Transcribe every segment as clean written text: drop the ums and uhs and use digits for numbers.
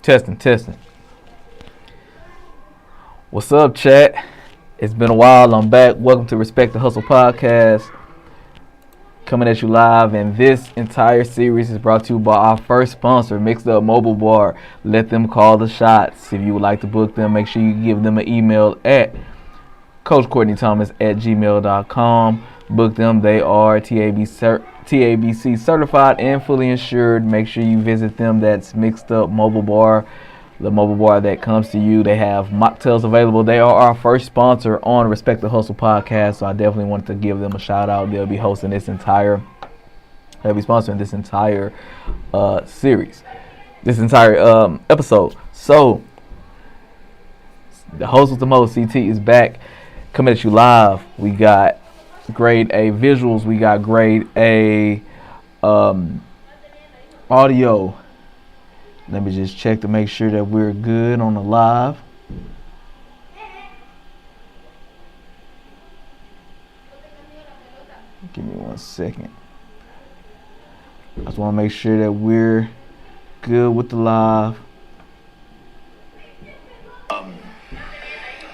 Testing. What's up, chat? It's been a while. I'm back. Welcome to Respect the Hustle podcast. Coming at you live, and this entire series is brought to you by our first sponsor, Mixed Up Mobile Bar. Let them call the shots. If you would like to book them, make sure you give them an email at CoachCourtneyThomas@gmail.com. Book them. They are TABC certified and fully insured. Make sure you visit them. That's Mixed Up Mobile Bar, the mobile bar that comes to you. They have mocktails available. They are our first sponsor on Respect the Hustle podcast, so I definitely wanted to give them a shout out. They'll be sponsoring this entire series, this entire episode. So the host with the most, CT, is back, coming at you live. We got grade A visuals, we got grade A audio. Let me just check to make sure that we're good on the live. Give me 1 second. I just want to make sure that we're good with the live.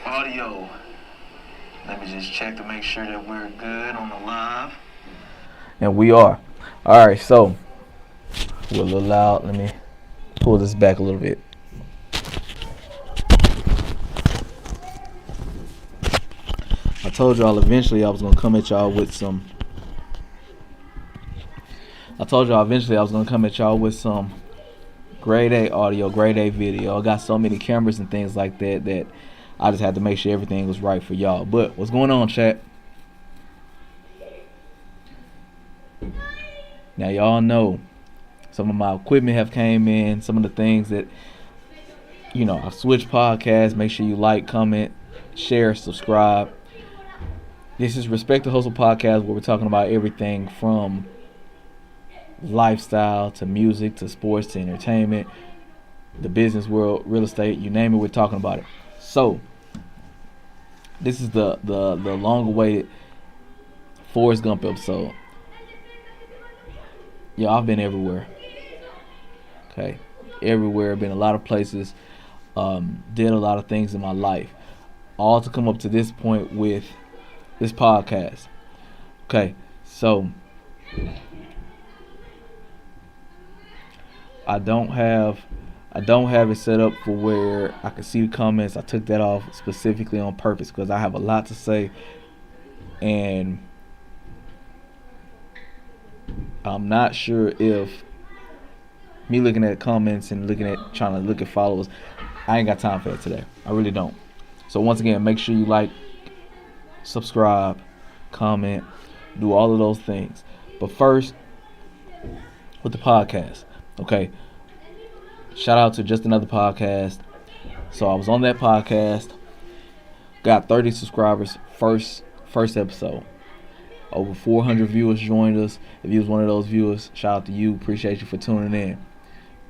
Audio. Let me just check to make sure that we're good on the live. And we are. All right, so we're a little loud. Let me pull this back a little bit. I told y'all eventually I was going to come at y'all with some grade A audio, grade A video. I got so many cameras and things like that I just had to make sure everything was right for y'all. But what's going on, chat? Now y'all know some of my equipment have came in. Some of the things that, I've switched podcasts. Make sure you like, comment, share, subscribe. This is Respect the Hustle podcast, where we're talking about everything from lifestyle to music to sports to entertainment, the business world, real estate, you name it, we're talking about it. So this is the long-awaited Forrest Gump episode. Yeah, I've been everywhere. Okay, everywhere, been a lot of places, did a lot of things in my life, all to come up to this point with this podcast. Okay, so I don't have it set up for where I can see the comments. I took that off specifically on purpose because I have a lot to say, and I'm not sure if me looking at comments and trying to look at followers, I ain't got time for that today. I really don't. So once again, make sure you like, subscribe, comment, do all of those things. But first, with the podcast, okay, shout out to Just Another Podcast. So I was on that podcast, got 30 subscribers first episode. Over 400 viewers joined us. If you was one of those viewers, shout out to you. Appreciate you for tuning in.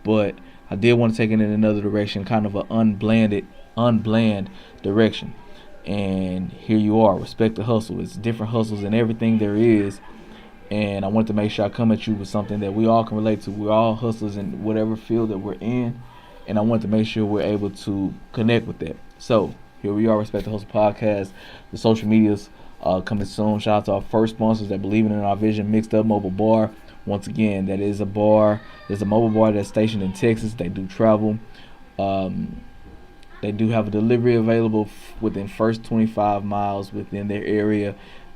But I did want to take it in another direction, kind of an unbland direction. And here you are, Respect the Hustle. It's different hustles and everything there is. And I wanted to make sure I come at you with something that we all can relate to. We're all hustlers in whatever field that we're in. And I wanted to make sure we're able to connect with that. So here we are, Respect the Hustle podcast. The social medias coming soon. Shout out to our first sponsors that believe in our vision, Mixed Up Mobile Bar. Once again, that is a bar. There's a mobile bar that's stationed in Texas. They do travel. They do have a delivery available within first 25 miles within their area.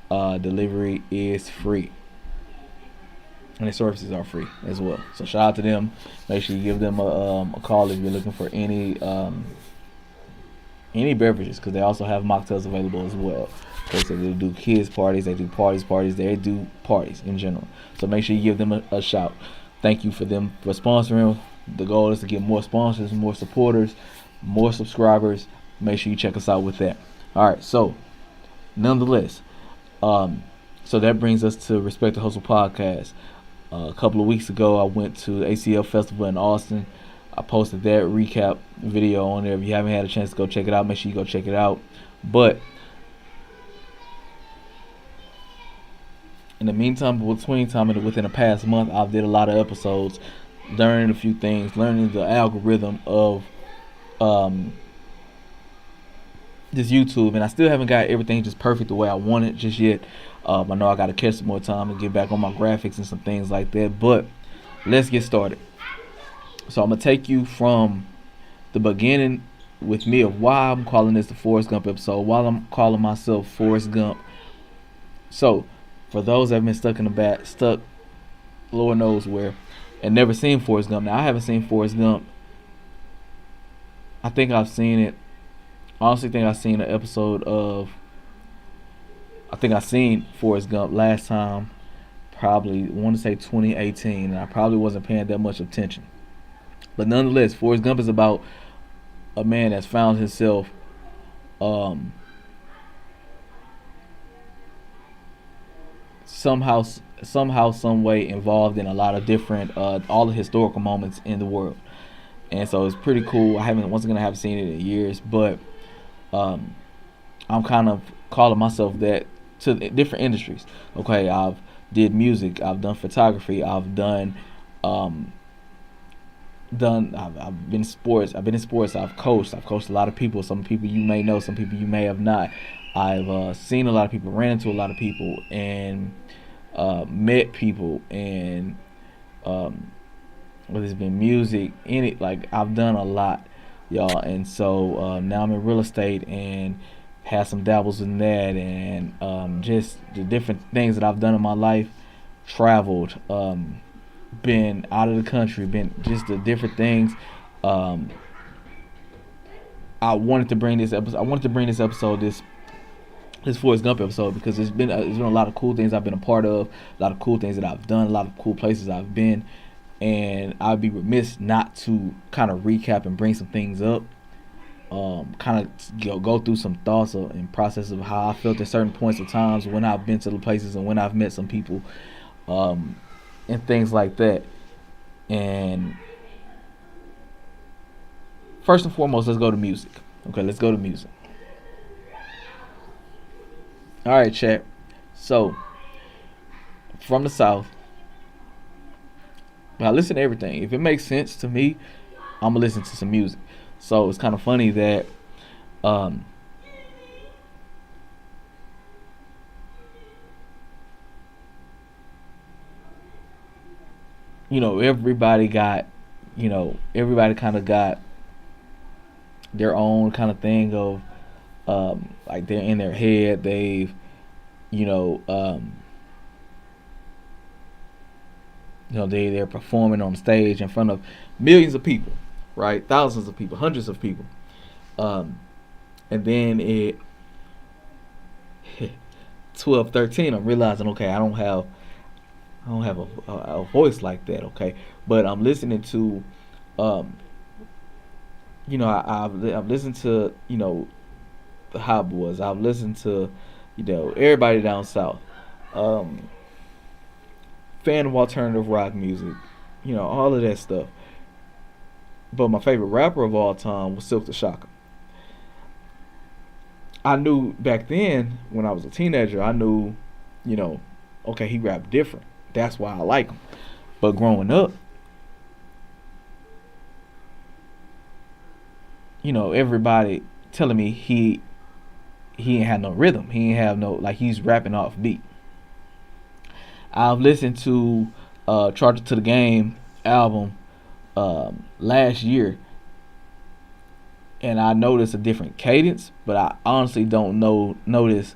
Delivery is free, and their services are free as well. So shout out to them. Make sure you give them a call if you're looking for any beverages, because they also have mocktails available as well. Okay, so they do kids parties, they do parties, they do parties in general. So make sure you give them a shout. Thank you for them for sponsoring. The goal is to get more sponsors, more supporters, more subscribers. Make sure you check us out with that. All right, so nonetheless, so that brings us to Respect the Hustle podcast. A couple of weeks ago, I went to the ACL Festival in Austin. I posted that recap video on there. If you haven't had a chance to go check it out, make sure you go check it out. But in the meantime, within the past month, I've did a lot of episodes learning a few things, learning the algorithm of um, this YouTube, and I still haven't got everything just perfect the way I want it just yet. I know I got to catch some more time and get back on my graphics and some things like that. But let's get started. So I'm gonna take you from the beginning with me of why I'm calling this the Forrest Gump episode, why I'm calling myself Forrest Gump. So, for those that have been stuck, Lord knows where, and never seen Forrest Gump. Now I haven't seen Forrest Gump. I think I've seen it. I honestly think I've seen an episode of. I think I seen Forrest Gump last time, probably I want to say 2018, and I probably wasn't paying that much attention. But nonetheless, Forrest Gump is about a man that's found himself um, somehow, some way involved in a lot of different, all the historical moments in the world, and so it's pretty cool. I haven't seen it in years, but um, I'm kind of calling myself that to different industries. Okay, I've did music, I've done photography, I've I've been in sports. I've coached a lot of people. Some people you may know, some people you may have not. I've seen a lot of people, ran into a lot of people, and met people, and whether it's been music, any, like, I've done a lot, y'all. And so now I'm in real estate and had some dabbles in that, and just the different things that I've done in my life. Traveled, been out of the country, been just the different things. I wanted to bring this episode, this Forrest Gump episode, because there's been a lot of cool things I've been a part of, a lot of cool things that I've done, a lot of cool places I've been, and I'd be remiss not to kind of recap and bring some things up. Kind of go through some thoughts and process of how I felt at certain points of times when I've been to the places and when I've met some people, and things like that. And first and foremost, let's go to music. Okay, let's go to music. All right, chat. So, from the South, I listen to everything. If it makes sense to me, I'm gonna listen to some music. So it's kind of funny that everybody kind of got their own kind of thing of like they're in their head. They've you know they're performing on stage in front of millions of people, right? Thousands of people, hundreds of people, and then at 12, 13, I'm realizing, okay, I don't have a voice like that, okay, but I'm listening to, I've listened to the Hot Boys, I've listened to everybody down south, fan of alternative rock music, all of that stuff. But my favorite rapper of all time was Silk the Shocker. I knew back then, when I was a teenager, I knew, okay, he rapped different. That's why I like him. But growing up, everybody telling me he ain't had no rhythm. He ain't have no, like, he's rapping off beat. I've listened to Charger to the Game album last year, and I noticed a different cadence, but I honestly don't notice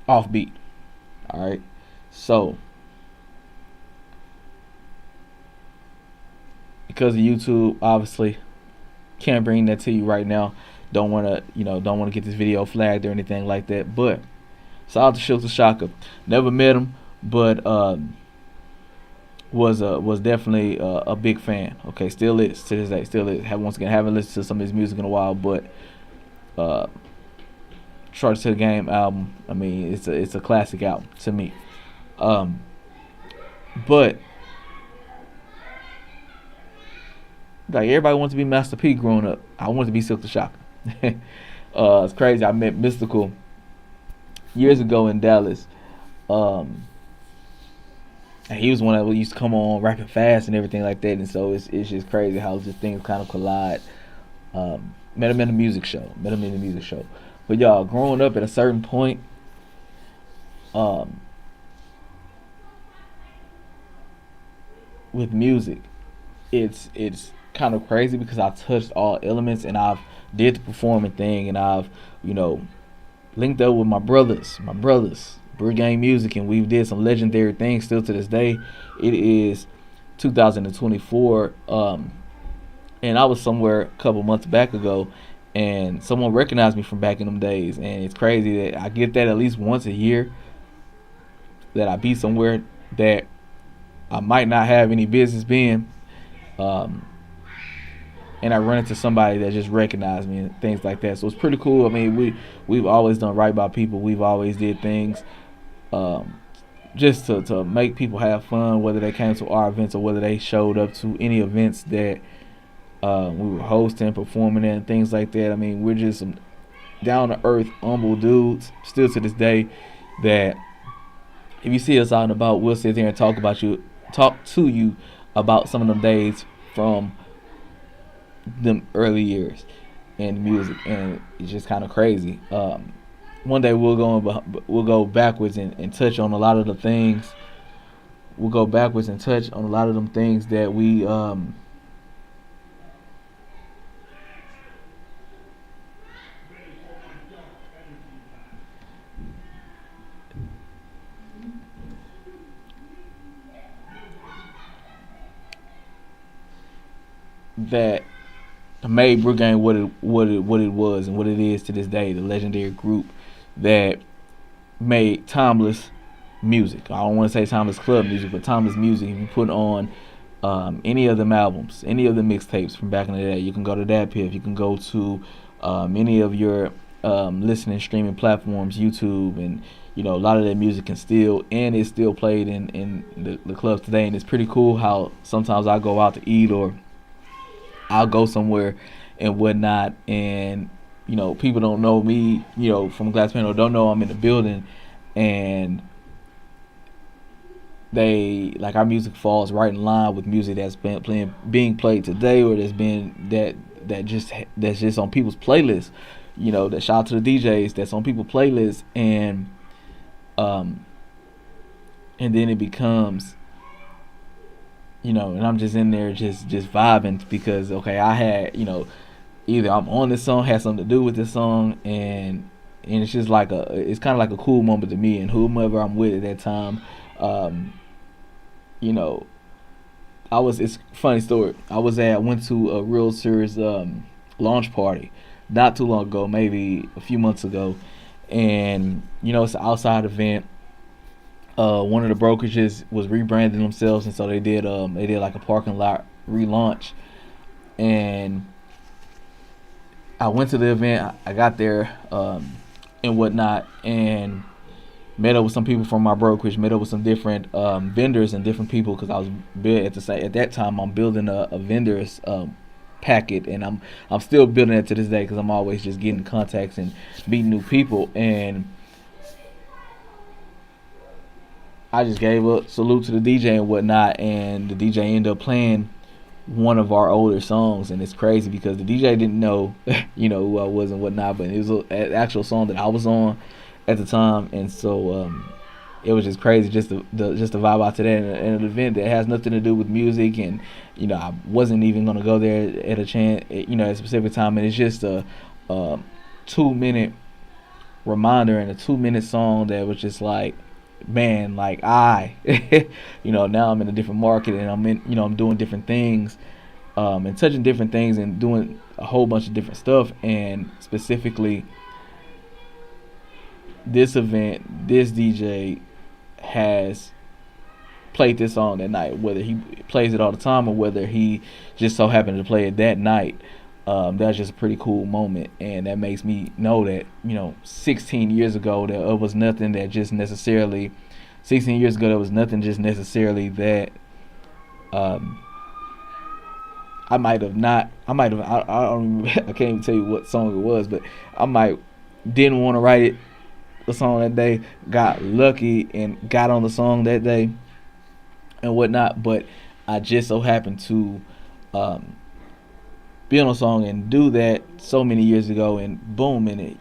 offbeat. All right, so because of YouTube, obviously can't bring that to you right now. Don't want to get this video flagged or anything like that. But shout out to Silk the Shocker. Never met him, but was definitely a big fan. Okay, still is to this day. Still is. Haven't listened to some of his music in a while, but Charge to the Game album, I mean, it's a classic album to me. But like, everybody wants to be Master P growing up. I wanted to be Silk the Shocker. It's crazy. I met Mystical years ago in Dallas. And he was one that used to come on rapping fast and everything like that. And so it's just crazy how just things kind of collide. Met him in the music show. Met him in the music show. But y'all, growing up at a certain point, um, with music, it's kind of crazy because I touched all elements and I've did the performing thing and I've you know linked up with my brothers, Brew Gang Music, and we've did some legendary things still to this day. It is 2024, and I was somewhere a couple months back ago, and someone recognized me from back in them days, and it's crazy that I get that at least once a year, that I be somewhere that I might not have any business being, um, and I run into somebody that just recognized me and things like that. So it's pretty cool. I mean, we've always done right by people. We've always did things um, just to make people have fun, whether they came to our events or whether they showed up to any events that we were hosting, performing at, and things like that. I mean, we're just some down to earth, humble dudes still to this day. That if you see us out and about, we'll sit there and talk to you about some of them days from them early years in music, and it's just kind of crazy. One day we'll go backwards and touch on a lot of the things. We'll go backwards and touch on a lot of them things that we that made Brook Gang what it was and what it is to this day. The legendary group that made timeless music. I don't want to say timeless club music, but timeless music. If you put on any of them albums, any of the mixtapes from back in the day, you can go to that Piff. You can go to any of your listening streaming platforms, YouTube, and a lot of that music can still and is still played in the clubs today. And it's pretty cool how sometimes I go out to eat or I'll go somewhere and whatnot, and people don't know me, from Glass Panel, don't know I'm in the building, and they like our music falls right in line with music that's being played today, or that's just on people's playlists. That shout out to the DJs that's on people's playlists, and then it becomes and I'm just in there just vibing because okay, I had either I'm on this song, had something to do with this song, and it's just like it's kind of like a cool moment to me and whomever I'm with at that time. you know it's a funny story. I went to a Real Serious launch party not too long ago, maybe a few months ago, and it's an outside event. One of the brokerages was rebranding themselves, and so they did like a parking lot relaunch. And I went to the event. I got there and whatnot, and met up with some people from my brokerage. Met up with some different vendors and different people because I was at that time I'm building a vendors packet, and I'm still building it to this day because I'm always just getting contacts and meeting new people. And I just gave a salute to the DJ and whatnot, and the DJ ended up playing one of our older songs, and it's crazy because the DJ didn't know, who I was and whatnot, but it was an actual song that I was on at the time, and so it was just crazy just to vibe out to that in an event that has nothing to do with music, and I wasn't even gonna go there at a chance, at a specific time, and it's just a 2-minute reminder and a 2-minute song that was just like, man, like now I'm in a different market, and I'm doing different things, and touching different things and doing a whole bunch of different stuff. And specifically this event, this DJ has played this song that night, whether he plays it all the time or whether he just so happened to play it that night. That's just a pretty cool moment, and that makes me know that 16 years ago there was nothing that just necessarily 16 years ago there was nothing just necessarily that I don't I can't even tell you what song it was, but I might didn't want to write the song that day, got lucky and got on the song that day, and whatnot. But I just so happened to um, be on a song and do that so many years ago, and boom, and it,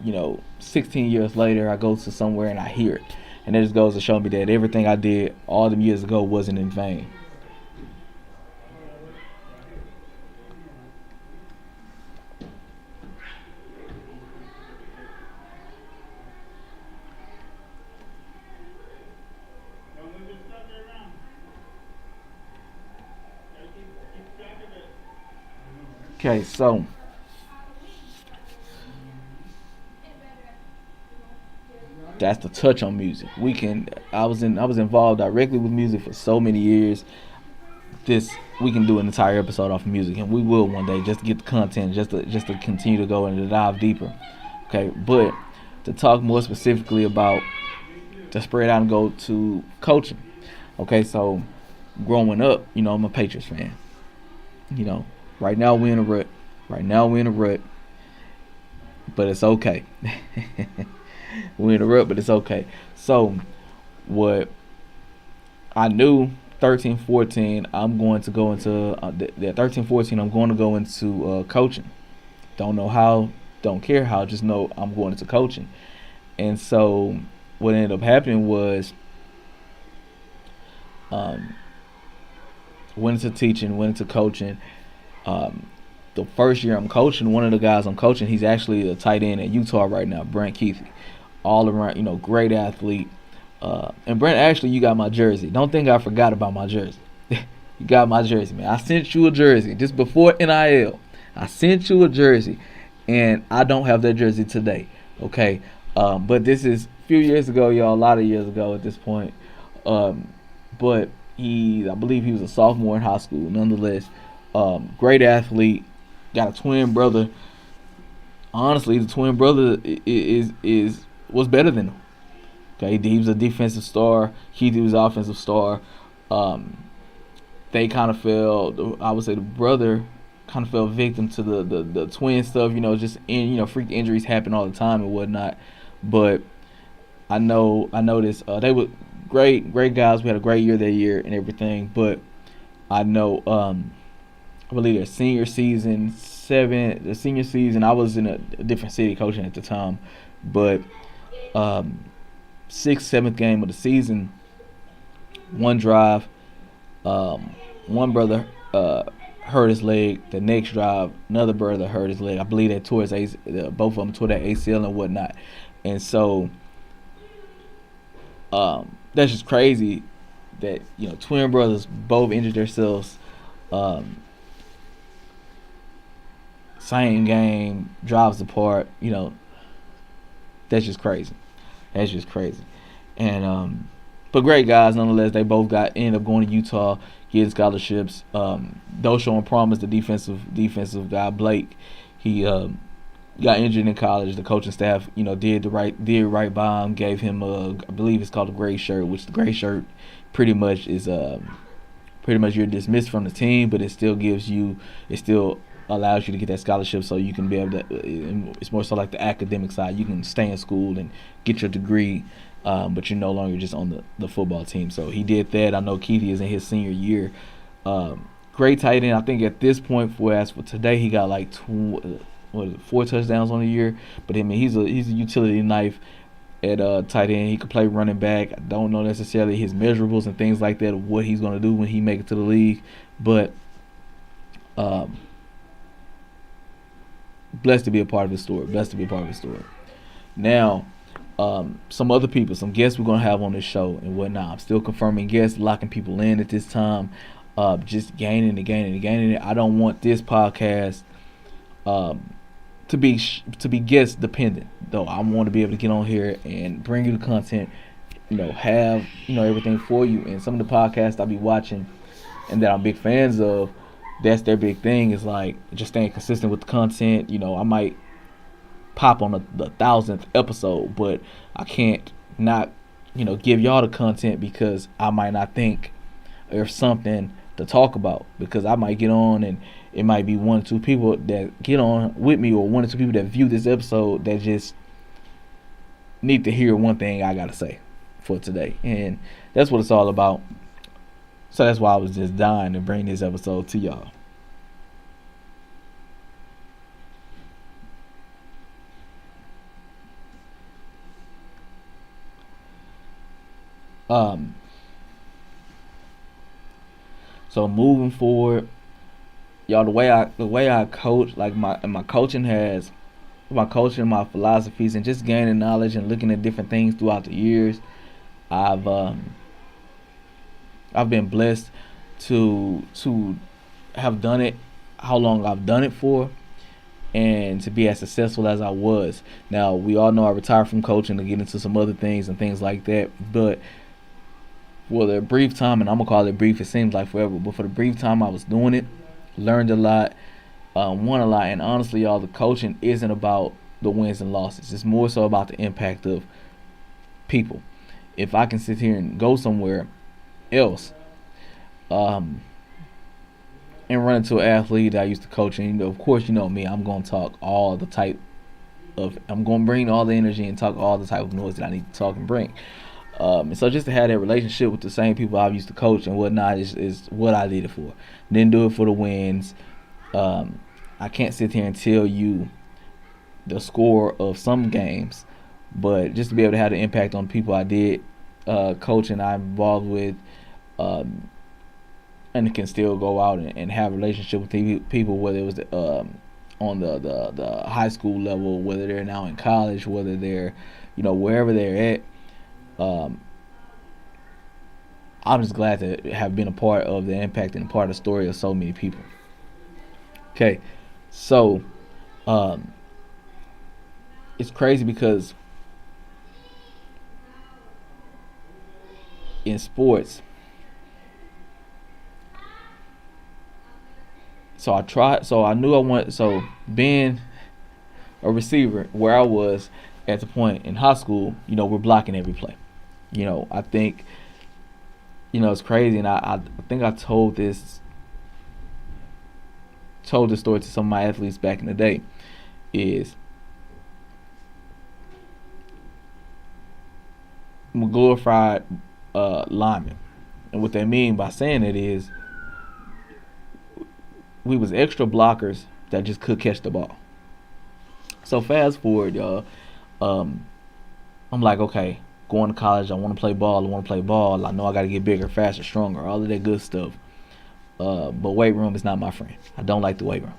16 years later, I go to somewhere and I hear it, and it just goes to show me that everything I did all them years ago wasn't in vain. Okay, so that's the touch on music. I was involved directly with music for so many years. This we can do an entire episode off of music, and we will one day, just to get the content, just to continue to go and to dive deeper. Okay, but to talk more specifically about, to spread out and go to coaching. Okay, so growing up, I'm a Patriots fan. You know, right now we're in a rut. Right now we're in a rut, but it's okay. We're in a rut, but it's okay. So what I knew, 13, 14, I'm going to go into the 13, 14. I'm going to go into coaching. Don't know how, don't care how, just know I'm going into coaching. And so what ended up happening was, um, went into teaching, went into coaching. Um, the first year I'm coaching, one of the guys I'm coaching, he's actually a tight end at Utah right now, Brent Keithy. All around, great athlete. And Brent, actually, you got my jersey. Don't think I forgot about my jersey. You got my jersey, man. I sent you a jersey just before NIL. I sent you a jersey, and I don't have that jersey today. Okay, but this is a few years ago, y'all. A lot of years ago at this point. But I believe he was a sophomore in high school. Nonetheless, great athlete. Got a twin brother. Honestly, the twin brother is was better than him. Okay, he was a defensive star. Keithy was an offensive star. They kind of fell. I would say the brother kind of fell victim to the twin stuff. Just freak injuries happen all the time and whatnot. But I noticed they were great guys. We had a great year that year and everything. But I know, I believe their senior season, I was in a different city coaching at the time, but sixth, seventh game of the season, one drive, one brother hurt his leg. The next drive, another brother hurt his leg. I believe they tore his both of them tore that ACL and whatnot. And so that's just crazy that twin brothers both injured themselves. Same game, drives apart. That's just crazy. That's just crazy. And but great guys nonetheless. They both ended up going to Utah, getting scholarships. Those showing promise. The defensive guy Blake, he got injured in college. The coaching staff, did right by him. Gave him I believe it's called a gray shirt, which the gray shirt pretty much is you're dismissed from the team, but it still allows you to get that scholarship, so you can be able to. It's more so like the academic side. You can stay in school and get your degree, but you're no longer just on the football team. So he did that. I know Keithy is in his senior year. Great tight end. I think at this point, as for today, he got like 4 touchdowns on the year. But I mean, he's a utility knife at tight end. He could play running back. I don't know necessarily his measurables and things like that, what he's going to do when he make it to the league, but blessed to be a part of his story. Now, some other people, some guests we're going to have on this show and whatnot. I'm still confirming guests, locking people in at this time, just gaining it. I don't want this podcast to be guest dependent, though. I want to be able to get on here and bring you the content, have everything for you. And some of the podcasts I'll be watching and that I'm big fans of, that's their big thing, is like just staying consistent with the content. I might pop on the 1,000th episode, but I can't not give y'all the content because I might not think there's something to talk about, because I might get on and it might be 1 or 2 people that get on with me, or 1 or 2 people that view this episode that just need to hear one thing I gotta say for today. And that's what it's all about. So that's why I was just dying to bring this episode to y'all. Um, so moving forward, y'all, the way I coach, like my coaching has my coaching, my philosophies, and just gaining knowledge and looking at different things throughout the years. I've um, I've been blessed to have done it, how long I've done it for, and to be as successful as I was. Now we all know I retired from coaching to get into some other things and things like that, but for the brief time, and I'm gonna call it brief, it seems like forever, but for the brief time I was doing it, learned a lot, won a lot, and honestly, y'all, the coaching isn't about the wins and losses. It's more so about the impact of people. If I can sit here and go somewhere else, um, and run into an athlete that I used to coach, and of course, you know me, I'm gonna talk all the type I'm gonna bring all the energy and talk all the type of noise that I need to talk and bring. And so just to have that relationship with the same people I used to coach and whatnot is what I did it for. Didn't do it for the wins. I can't sit here and tell you the score of some games, but just to be able to have the impact on people I did coach and I'm involved with, um, and can still go out and have a relationship with people, whether it was on the high school level, whether they're now in college, whether they're, wherever they're at. Um, I'm just glad to have been a part of the impact and a part of the story of so many people. Okay, so it's crazy because in sports, so I knew I wanted, so being a receiver where I was at the point in high school, we're blocking every play. I think, it's crazy, and I think I told this story to some of my athletes back in the day. Is I'm a glorified lineman, and what they mean by saying it is we was extra blockers that just could catch the ball. So fast forward, y'all. I'm like, okay, going to college, I want to play ball. I know I got to get bigger, faster, stronger, all of that good stuff. But weight room is not my friend. I don't like the weight room.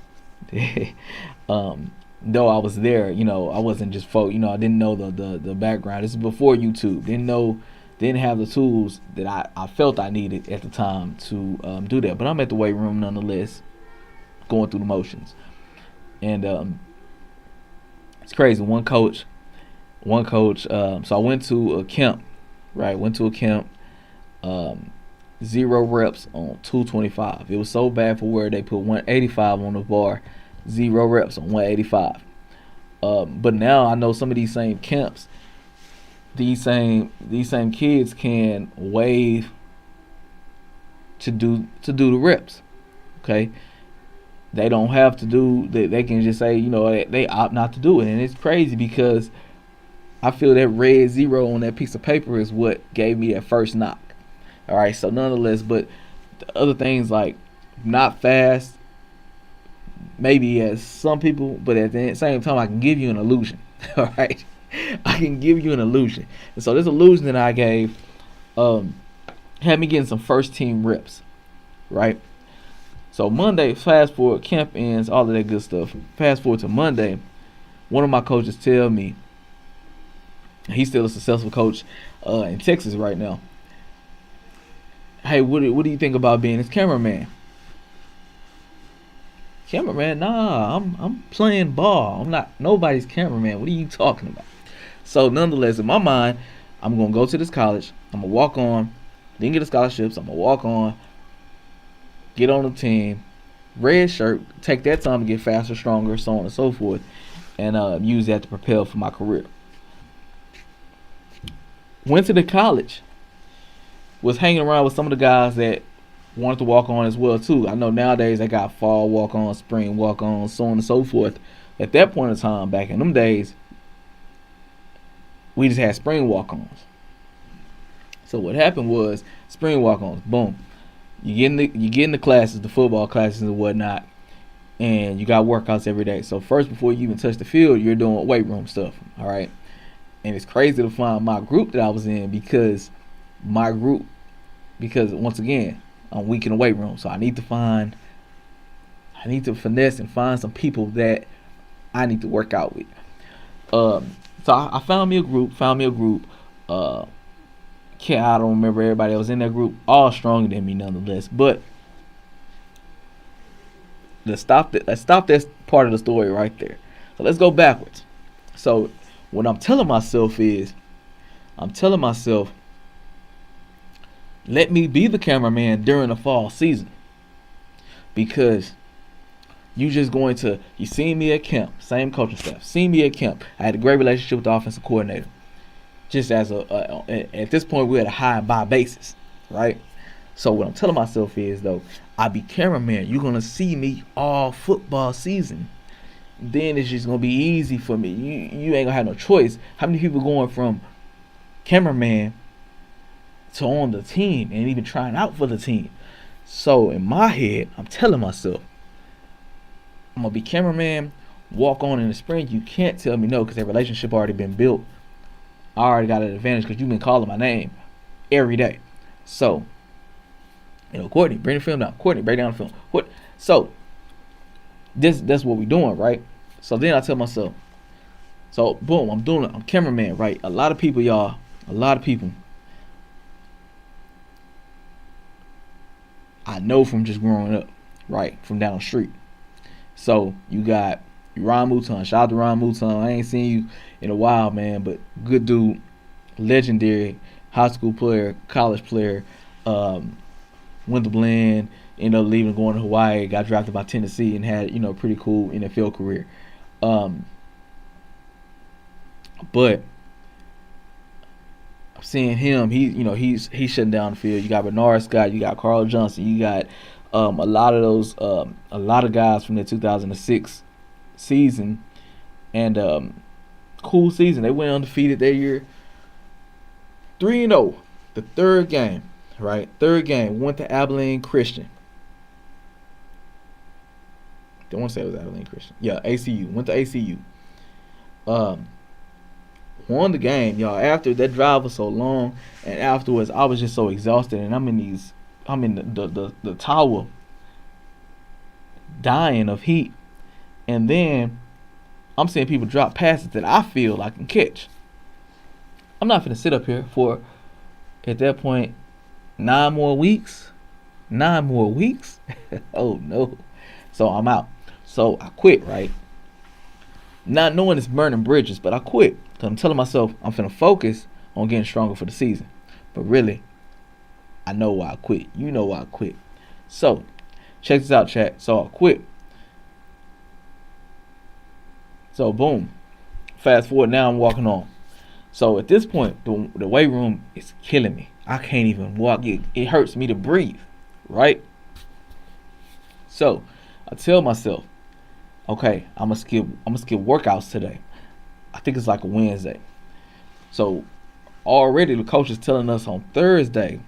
Though I was there, I wasn't just I didn't know the background. This is before YouTube. Didn't have the tools that I felt I needed at the time to do that. But I'm at the weight room nonetheless, going through the motions. And it's crazy. One coach. So I went to a camp, right? Um, 0 reps on 225. It was so bad for where they put 185 on the bar, 0 reps on 185. But now I know some of these same camps, these same kids can waive to do the reps. Okay, they don't have to do. They can just say, they opt not to do it, and it's crazy because I feel that red 0 on that piece of paper is what gave me that first knock. All right, so nonetheless, but the other things like not fast, maybe as some people, but at the same time, I can give you an illusion. All right, I can give you an illusion, and so this illusion that I gave had me getting some first team reps, right? So Monday, fast forward, camp ends, all of that good stuff. Fast forward to Monday, one of my coaches tell me, he's still a successful coach in Texas right now. Hey, what do you think about being his cameraman? Cameraman? Nah, I'm playing ball. I'm not nobody's cameraman. What are you talking about? So nonetheless, in my mind, I'm gonna go to this college. I'm gonna walk on. Didn't get a scholarship, so I'm gonna walk on. Get on the team. Red shirt. Take that time to get faster, stronger, so on and so forth, and use that to propel for my career. Went to the college. Was hanging around with some of the guys that wanted to walk on as well too. I know nowadays they got fall walk on, spring walk on, so on and so forth. At that point in time, back in them days, we just had spring walk ons. So what happened was spring walk ons, boom. You get in the classes, the football classes and whatnot, and you got workouts every day. So first, before you even touch the field, you're doing weight room stuff. All right, and it's crazy to find my group that I was in because once again, I'm weak in the weight room, so I need to finesse and find some people that I need to work out with. So I found me a group. I don't remember everybody that was in that group. All stronger than me, nonetheless. But let's stop this part of the story right there. So let's go backwards. So what I'm telling myself is, let me be the cameraman during the fall season, because you seen me at camp, same coaching staff, seen me at camp. I had a great relationship with the offensive coordinator. Just as at this point, we're at a high and by basis, right? So what I'm telling myself is, though, I be cameraman. You're gonna see me all football season. Then it's just gonna be easy for me. You ain't gonna have no choice. How many people going from cameraman to on the team and even trying out for the team? So in my head, I'm telling myself, I'm gonna be cameraman, walk on in the spring. You can't tell me no, because that relationship already been built. I already got an advantage because you've been calling my name every day. So, Courtney, bring the film down. Courtney, break down the film. What? So, that's what we doing, right? So then I tell myself, so boom, I'm doing it. I'm cameraman, right? A lot of people I know from just growing up, right? From down the street. So you got Ron Mouton. Shout out to Ron Mouton. I ain't seen you in a while, man, but good dude, legendary high school player, college player, went to Blend, ended up leaving, going to Hawaii, got drafted by Tennessee, and had a pretty cool NFL career. But I'm seeing him. He's shutting down the field. You got Bernard Scott. You got Carl Johnson. You got a lot of guys from the 2006 season, and cool season. They went undefeated that year, 3-0. The third game, right? Went to Abilene Christian. Don't want to say it was Abilene Christian. Yeah, ACU. Went to ACU. Won the game, y'all. After that drive was so long, and afterwards I was just so exhausted, and I'm in the tower, dying of heat, and then I'm seeing people drop passes that I feel I can catch. I'm not finna sit up here for, at that point, 9 more weeks. Oh no. So I'm out. So I quit, right? Not knowing it's burning bridges, but I quit. Cause I'm telling myself I'm finna focus on getting stronger for the season. But really, I know why I quit. You know why I quit. So, check this out, chat. So I quit. So boom. Fast forward, now I'm walking on. So at this point, the weight room is killing me. I can't even walk. It hurts me to breathe, right? So I tell myself, okay, I'm gonna skip workouts today. I think it's like a Wednesday. So already the coach is telling us on Thursday.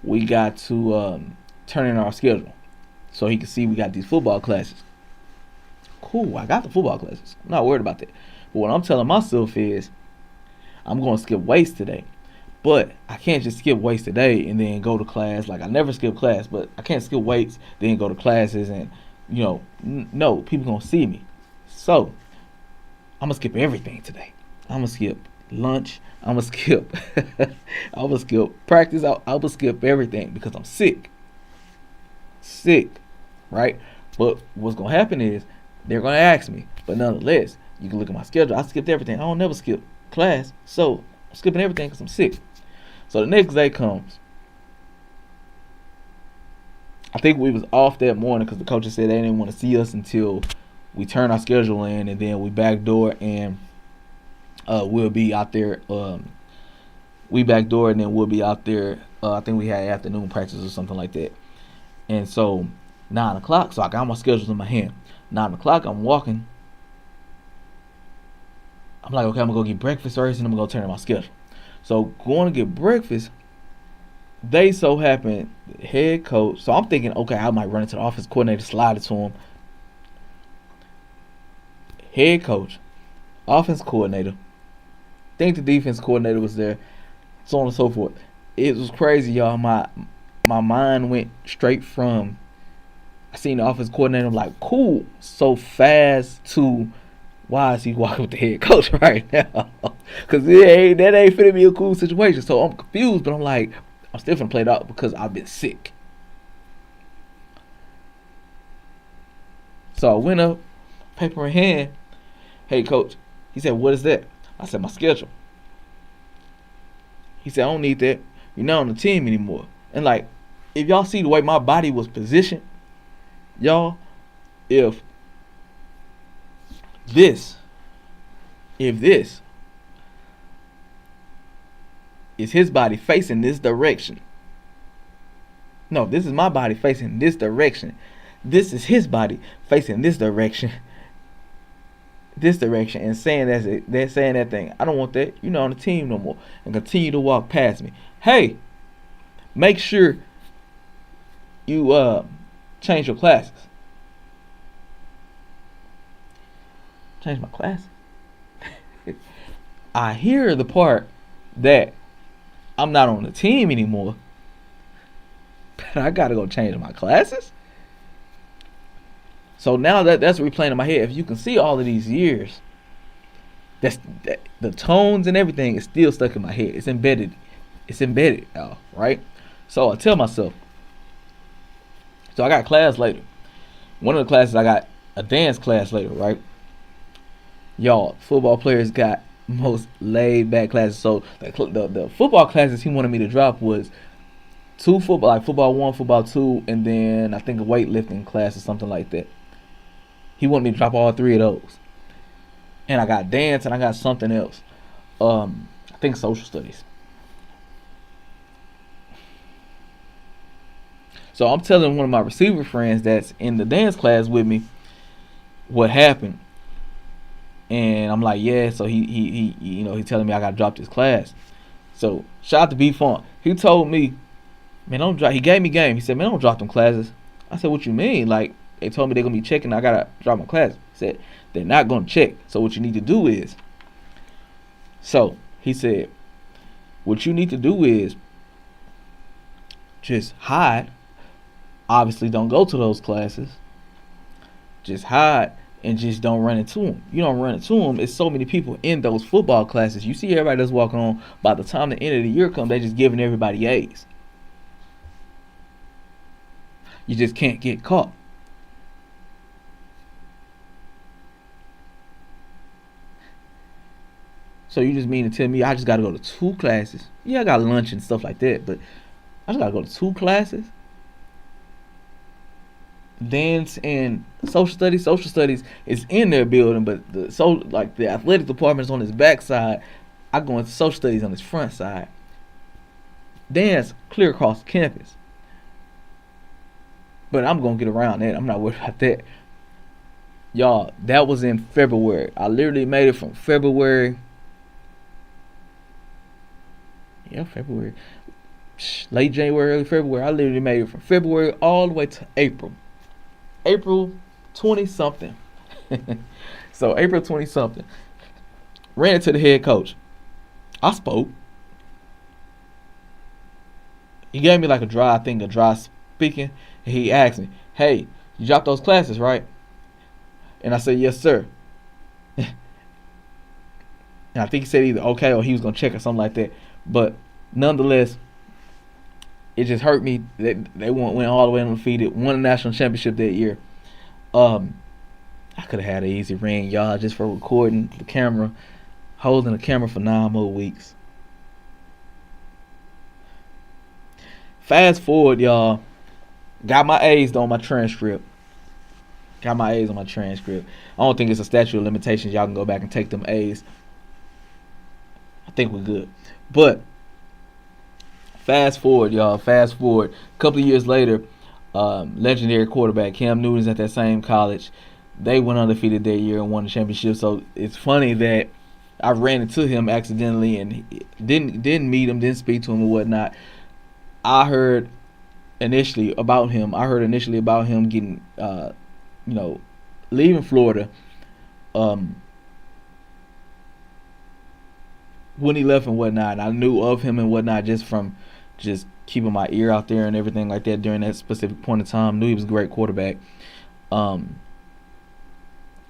We got to turn in our schedule so he can see we got these football classes. Cool, I got the football classes. I'm not worried about that. But what I'm telling myself is, I'm going to skip weights today. But I can't just skip weights today and then go to class. Like, I never skip class, but I can't skip weights, then go to classes, and, no, people going to see me. So, I'm going to skip everything today. I'm going to skip lunch. I'm going to skip practice. I'm going to skip everything because I'm sick. Right? But what's going to happen is, they're going to ask me. But nonetheless, you can look at my schedule. I skipped everything. I don't never skip class. So, I'm skipping everything because I'm sick. So, the next day comes. I think we was off that morning because the coaches said they didn't want to see us until we turn our schedule in, and then we backdoor, and we'll be out there. We backdoor, and then we'll be out there. I think we had afternoon practice or something like that. And so, 9 o'clock, so I got my schedules in my hand. 9 o'clock, I'm walking. I'm like, okay, I'm going to go get breakfast first, and I'm going to go turn in my schedule. So, going to get breakfast, They so happen, head coach. So I'm thinking, okay, I might run into the offense coordinator, slide it to him. Head coach, offense coordinator, think the defense coordinator was there, so on and so forth. It was crazy, y'all. My mind went straight from I seen the offense coordinator. I'm like, cool, so fast to why is he walking with the head coach right now? Because that ain't finna be a cool situation. So I'm confused, but I'm like, I'm still finna play it out because I've been sick. So I went up, paper in hand. Hey, coach. He said, what is that? I said, my schedule. He said, I don't need that. You're not on the team anymore. And like, if y'all see the way my body was positioned, y'all, if this is his body facing this direction. No, this is my body facing this direction. This is his body facing this direction. This direction, and saying they're saying that thing. I don't want that. You're not on the team no more. And continue to walk past me. Hey, make sure you change your classes. Change my classes. I hear the part that I'm not on the team anymore, but I gotta go change my classes. So now that's replaying in my head. If you can see all of these years, the tones and everything is still stuck in my head. It's embedded. It's embedded, y'all, right? So I tell myself. So I got class later. One of the classes I got a dance class later, right? Y'all, football players got most laid back classes. So the football classes he wanted me to drop was two football, like football 1, football 2, and then I think a weightlifting class or something like that. He wanted me to drop all 3 of those. And I got dance and I got something else. I think social studies. So I'm telling one of my receiver friends that's in the dance class with me what happened. And I'm like, yeah, so he he's telling me I gotta drop this class. So shout out to B Funk. He told me, man, don't drop. He gave me game. He said, man, don't drop them classes. I said, what you mean? Like, they told me they're gonna be checking. I gotta drop my class. He said, they're not gonna check. So what you need to do is. So he said, what you need to do is just hide. Obviously, don't go to those classes. Just hide and just don't run into them. You don't run into them. It's so many people in those football classes. You see everybody that's walking on. By the time the end of the year comes, they just giving everybody A's. You just can't get caught. So you just mean to tell me I just got to go to 2 classes? Yeah, I got lunch and stuff like that, but I just got to go to 2 classes? Dance and social studies. Social studies is in their building, but the athletic department is on his back side. I go into social studies on his front side. Dance clear across campus. But I'm gonna get around that. I'm not worried about that. Y'all, that was in February. I literally made it from February. Yeah, February. Late January, early February. I literally made it from February all the way to April. April 20 something. So April 20 something. Ran into the head coach. I spoke. He gave me like a dry speaking. And he asked me, hey, you dropped those classes, right? And I said, yes, sir. And I think he said either okay or he was going to check or something like that. But nonetheless, it just hurt me that they went all the way undefeated, won a national championship that year. I could have had an easy ring, y'all, just for recording the camera, holding the camera for 9 more weeks. Fast forward, y'all. Got my A's on my transcript. I don't think it's a statute of limitations. Y'all can go back and take them A's. I think we're good. But fast forward, y'all. A couple of years later, legendary quarterback Cam Newton's at that same college. They went undefeated that year and won the championship. So it's funny that I ran into him accidentally and didn't meet him, didn't speak to him or whatnot. I heard initially about him. I heard initially about him getting, you know, leaving Florida. Um, when he left and whatnot, and I knew of him and whatnot just from just keeping my ear out there and everything like that during that specific point in time. Knew he was a great quarterback. Um,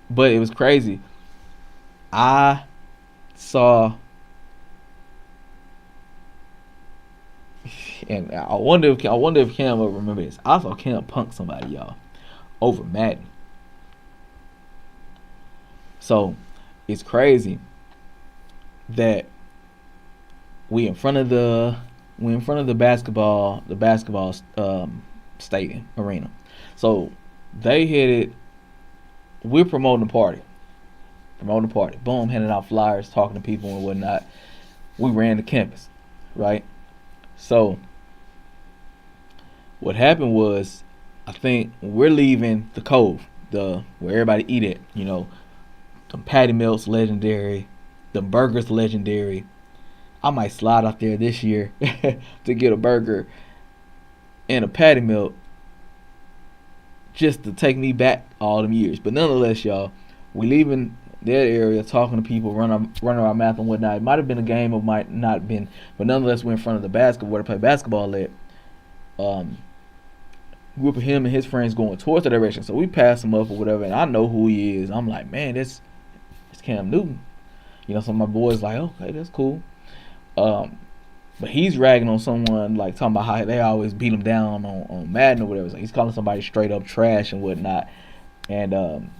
but it was crazy. I saw, and I wonder if Cam will remember this. I saw Cam punk somebody, y'all, over Madden. So it's crazy that we in front of the basketball stadium arena. So they headed. We're promoting the party. Boom, handing out flyers, talking to people and whatnot. We ran the campus, right? So what happened was, I think we're leaving the Cove, the where everybody eat at. The patty melts legendary, the burgers legendary. I might slide out there this year to get a burger and a patty melt just to take me back all them years. But nonetheless, y'all, we leaving that area, talking to people, running our math and whatnot. It might have been a game, or might not been, but nonetheless, we're in front of the basketball where to play basketball at. Group of him and his friends going towards the direction, so we pass him up or whatever, and I know who he is. I'm like, man, it's Cam Newton. Some of my boys like, okay, that's cool. But he's ragging on someone, like talking about how they always beat him down on Madden or whatever. So he's calling somebody straight up trash and whatnot. And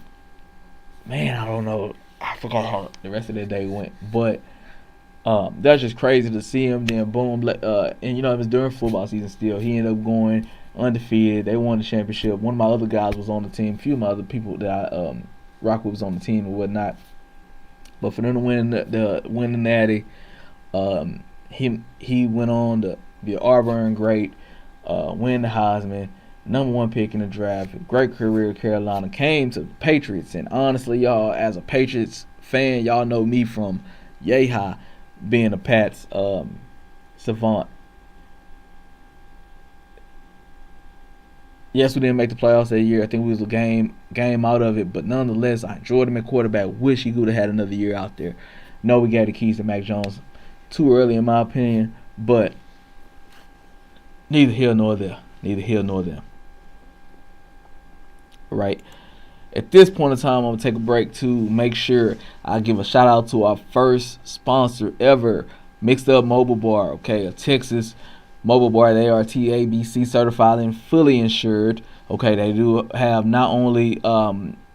man, I don't know. I forgot how the rest of the day went, but that's just crazy to see him. Then boom, and it was during football season. Still, he ended up going undefeated. They won the championship. One of my other guys was on the team. A few of my other people that I rock with was on the team and whatnot. But for them to win the Natty. He went on to be an Auburn great, win the Heisman, #1 pick in the draft, great career at Carolina, came to the Patriots, and honestly, y'all, as a Patriots fan, y'all know me from yay high, being a Pats savant. Yes, we didn't make the playoffs that year. I think we was a game out of it, but nonetheless, I enjoyed him at quarterback. Wish he could have had another year out there. No, we gave the keys to Mac Jones too early, in my opinion, but neither here nor there. Right? At this point in time, I'm going to take a break to make sure I give a shout out to our first sponsor ever, Mixed Up Mobile Bar, okay? A Texas mobile bar. They are TABC certified and fully insured. Okay, they do have not only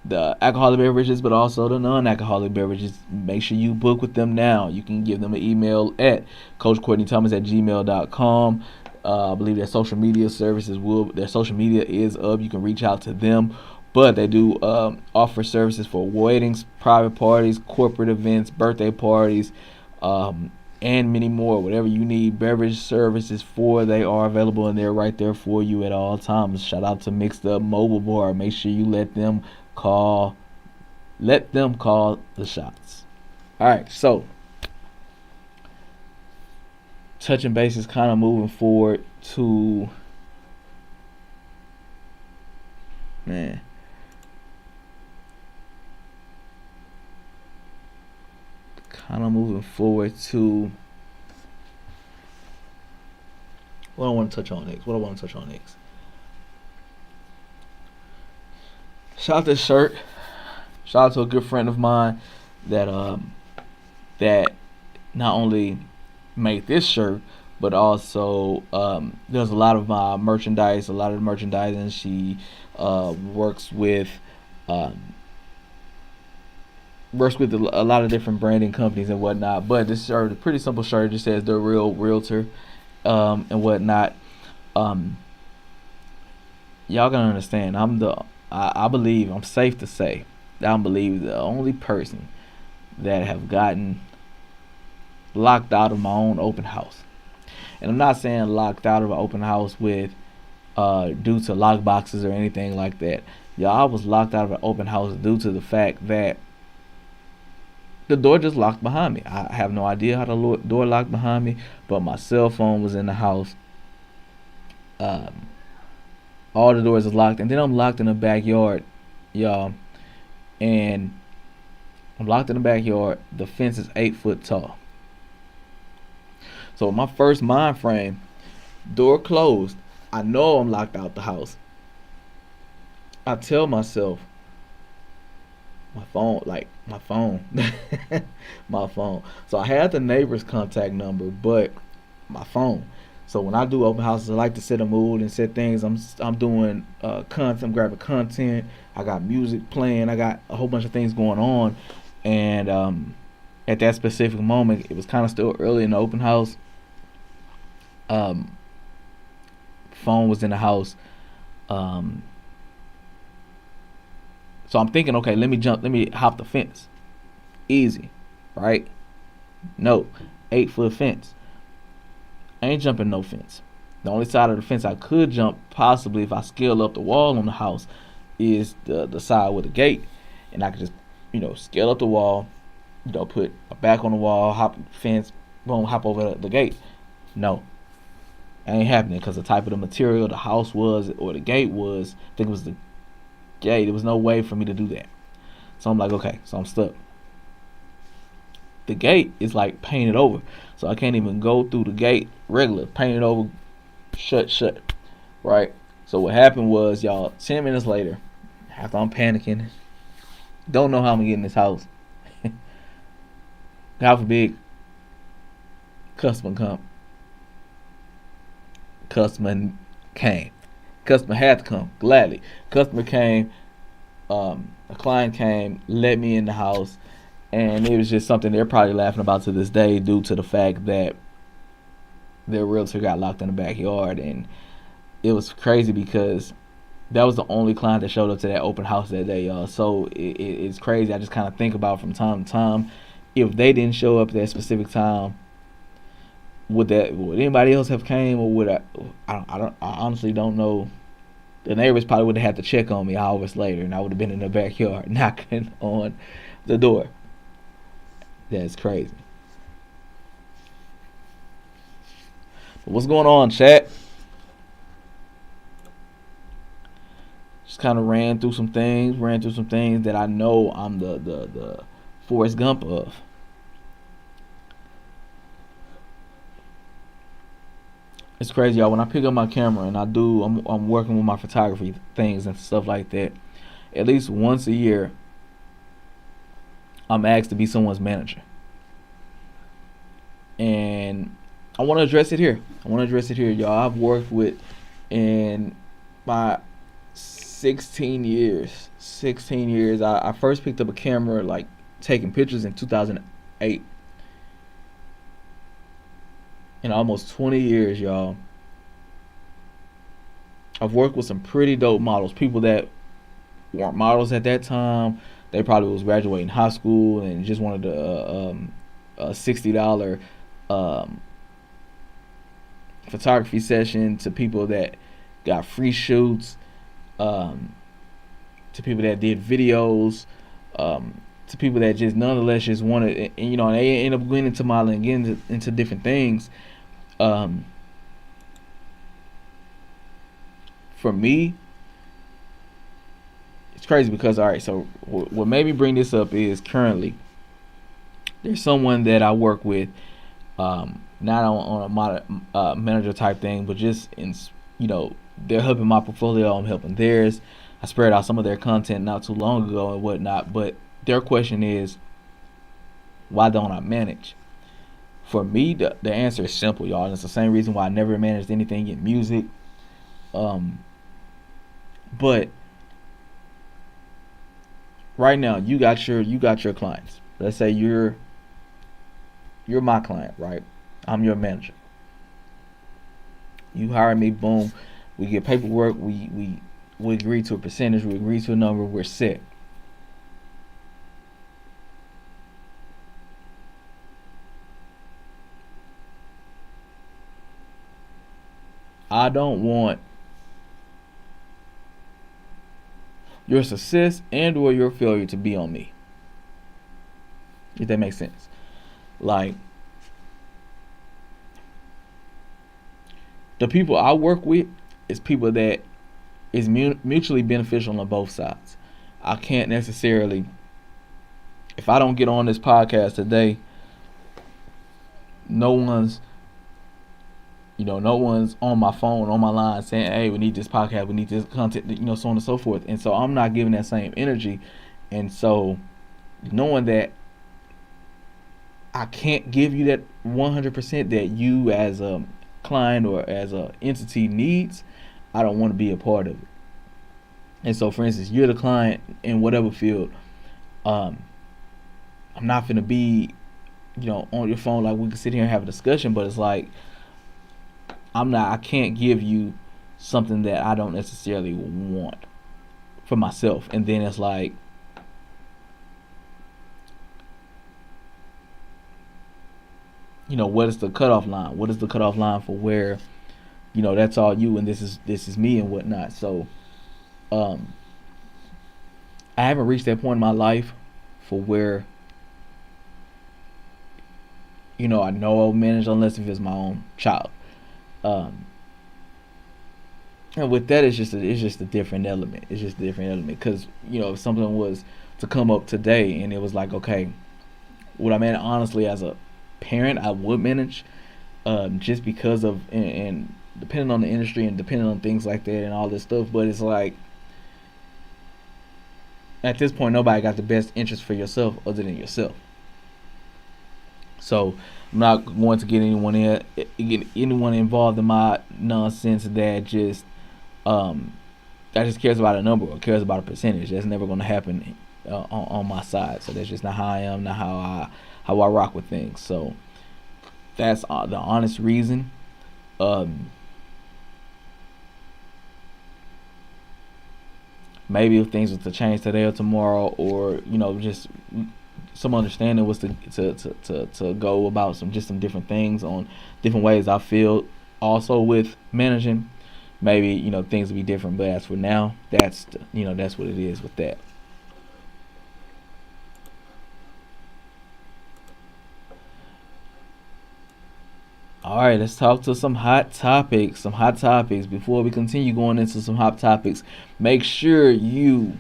the alcoholic beverages, but also the non-alcoholic beverages. Make sure you book with them now. You can give them an email at coachcourtneythomas@gmail.com. I believe their social media their social media is up. You can reach out to them. But they do offer services for weddings, private parties, corporate events, birthday parties, and many more. Whatever you need beverage services for, they are available, and they're right there for you at all times. Shout out to Mixed Up Mobile Bar. Make sure you let them call the shots. All right, so touching bases, kind of moving forward to what I want to touch on next. Shout out to this shirt. Shout out to a good friend of mine that not only made this shirt, but also does a lot of my merchandise, a lot of the merchandising. She works with a lot of different branding companies and whatnot. But this shirt, a pretty simple shirt, just says The Real Realtor and whatnot. Y'all gonna understand. I believe, I'm safe to say that I believe the only person that have gotten locked out of my own open house. And I'm not saying locked out of an open house with due to lock boxes or anything like that. Y'all, I was locked out of an open house due to the fact that the door just locked behind me. I have no idea how the door locked behind me, but my cell phone was in the house. Um, all the doors are locked, and then I'm locked in the backyard, y'all. And I'm locked in the backyard. The fence is 8 foot tall. So my first mind frame, door closed. I know I'm locked out the house. I tell myself, my phone, my phone. So I had the neighbor's contact number, but my phone. So when I do open houses, I like to set a mood and set things. I'm doing content. I'm grabbing content. I got music playing. I got a whole bunch of things going on, and at that specific moment, it was kind of still early in the open house. Um, Phone was in the house. Um, so I'm thinking, okay, let me hop the fence, easy, right? No, 8 foot fence. I ain't jumping no fence. The only side of the fence I could jump, possibly if I scale up the wall on the house, is the side with the gate, and I could just scale up the wall, put a back on the wall, hop fence, boom, hop over the gate. No, ain't happening because the type of the material the house was or the gate was, I think it was the gate. There was no way for me to do that. So I'm like, okay, so I'm stuck. The gate is like painted over, so I can't even go through the gate regular, painted over, shut, right? So what happened was, y'all, 10 minutes later, after I'm panicking, don't know how I'm gonna get in this house. God forbid, customer come. Customer came. Customer had to come gladly. Customer came. A client came, let me in the house, and it was just something they're probably laughing about to this day, due to the fact that their realtor got locked in the backyard. And it was crazy because that was the only client that showed up to that open house that day, y'all. So it's crazy. I just kind of think about from time to time, if they didn't show up at that specific time, would anybody else have came, or would I honestly don't know. The neighbors probably would have had to check on me hours later, and I would have been in the backyard knocking on the door. That's crazy. But what's going on, chat? Just kind of ran through some things that I know I'm the Forrest Gump of. It's crazy, y'all. When I pick up my camera and I'm working with my photography things and stuff like that, at least once a year, I'm asked to be someone's manager. And I want to address it here. Y'all. I've worked with, in my 16 years, I first picked up a camera, like taking pictures, in 2008. In almost 20 years, y'all, I've worked with some pretty dope models. People that weren't models at that time. They probably was graduating high school and just wanted a $60 um, photography session, to people that got free shoots, to people that did videos, to people that just nonetheless just wanted, and they end up going into modeling, getting into different things. For me, it's crazy because, all right, so what made me bring this up is, currently there's someone that I work with, not on a manager type thing, but just in, they're helping my portfolio, I'm helping theirs. I spread out some of their content not too long ago and whatnot, but their question is, why don't I manage? For me, the answer is simple, y'all, and it's the same reason why I never managed anything in music. But right now, you got your clients. Let's say you're my client, right? I'm your manager. You hire me, boom. We get paperwork. We agree to a percentage. We agree to a number. We're set. I don't want your success and or your failure to be on me. If that makes sense. Like, the people I work with, is people that is mutually beneficial on both sides. I can't necessarily, if I don't get on this podcast today, no one's no one's on my phone, on my line saying, hey, we need this podcast, we need this content, so on and so forth. And so I'm not giving that same energy. And so knowing that I can't give you that 100% that you as a client or as a entity needs, I don't want to be a part of it. And so, for instance, you're the client in whatever field. I'm not going to be, on your phone like we can sit here and have a discussion, but it's like I can't give you something that I don't necessarily want for myself. And then it's like, what is the cutoff line? What is the cutoff line for where, that's all you and this is me and whatnot. So, I haven't reached that point in my life for where, I know I'll manage unless if it's my own child. And with that, it's just a different element. It's just a different element because if something was to come up today and it was like, okay, what I mean, honestly, as a parent, I would manage, just because of and depending on the industry and depending on things like that and all this stuff. But it's like at this point, nobody got the best interest for yourself other than yourself. So I'm not going to get anyone involved in my nonsense that just cares about a number or cares about a percentage. That's never going to happen on my side. So that's just not how I am, not how I rock with things. So that's the honest reason. Maybe if things were to change today or tomorrow, or just some understanding was to go about some different things on different ways I feel. Also with managing, maybe things will be different. But as for now, that's what it is with that. All right, let's talk to some hot topics. Before we continue going into some hot topics, make sure you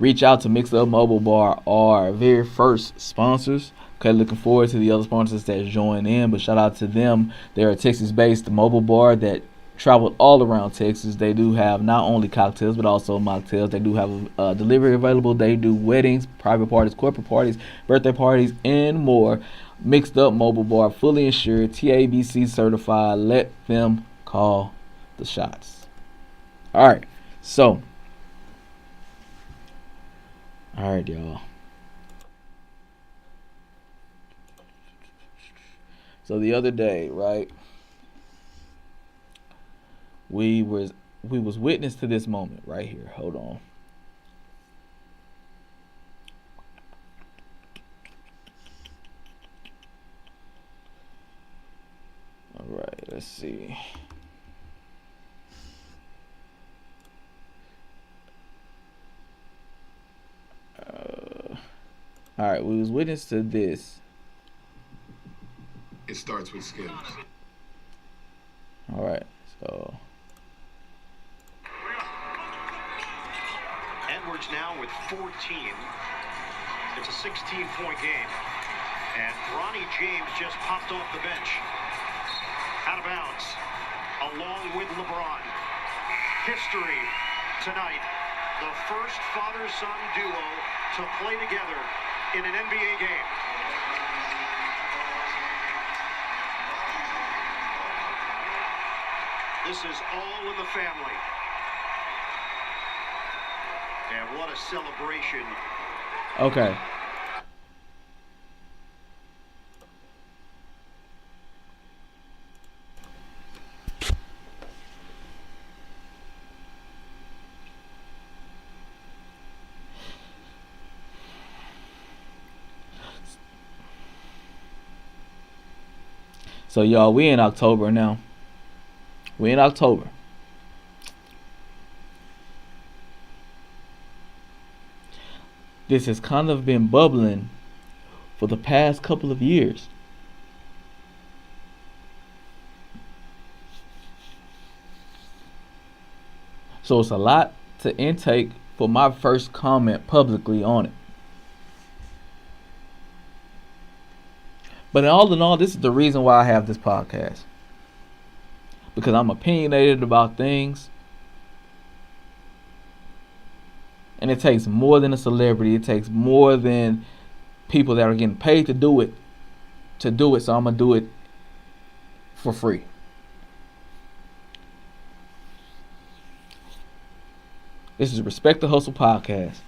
reach out to Mix Up Mobile Bar, our very first sponsors. Okay, looking forward to the other sponsors that join in, but shout out to them. They're a Texas-based mobile bar that traveled all around Texas. They do have not only cocktails but also mocktails. They do have delivery available. They do weddings, private parties, corporate parties, birthday parties, and more. Mixed Up Mobile Bar, fully insured, TABC certified. Let them call the shots. All right, y'all. So the other day, right, we was witness to this moment right here. Hold on. All right, let's see. All right, we was witness to this. It starts with Skims. All right, so Edwards now with 14. It's a 16-point game. And Ronnie James just popped off the bench. Out of bounds. Along with LeBron. History tonight. The first father-son duo to play together in an NBA game. This is all in the family. And what a celebration. okay. So y'all, we in October now. We in October. This has kind of been bubbling for the past couple of years. So it's a lot to intake for my first comment publicly on it. But all in all, this is the reason why I have this podcast. Because I'm opinionated about things. And it takes more than a celebrity. It takes more than people that are getting paid to do it. So I'm going to do it for free. This is Respect the Hustle podcast.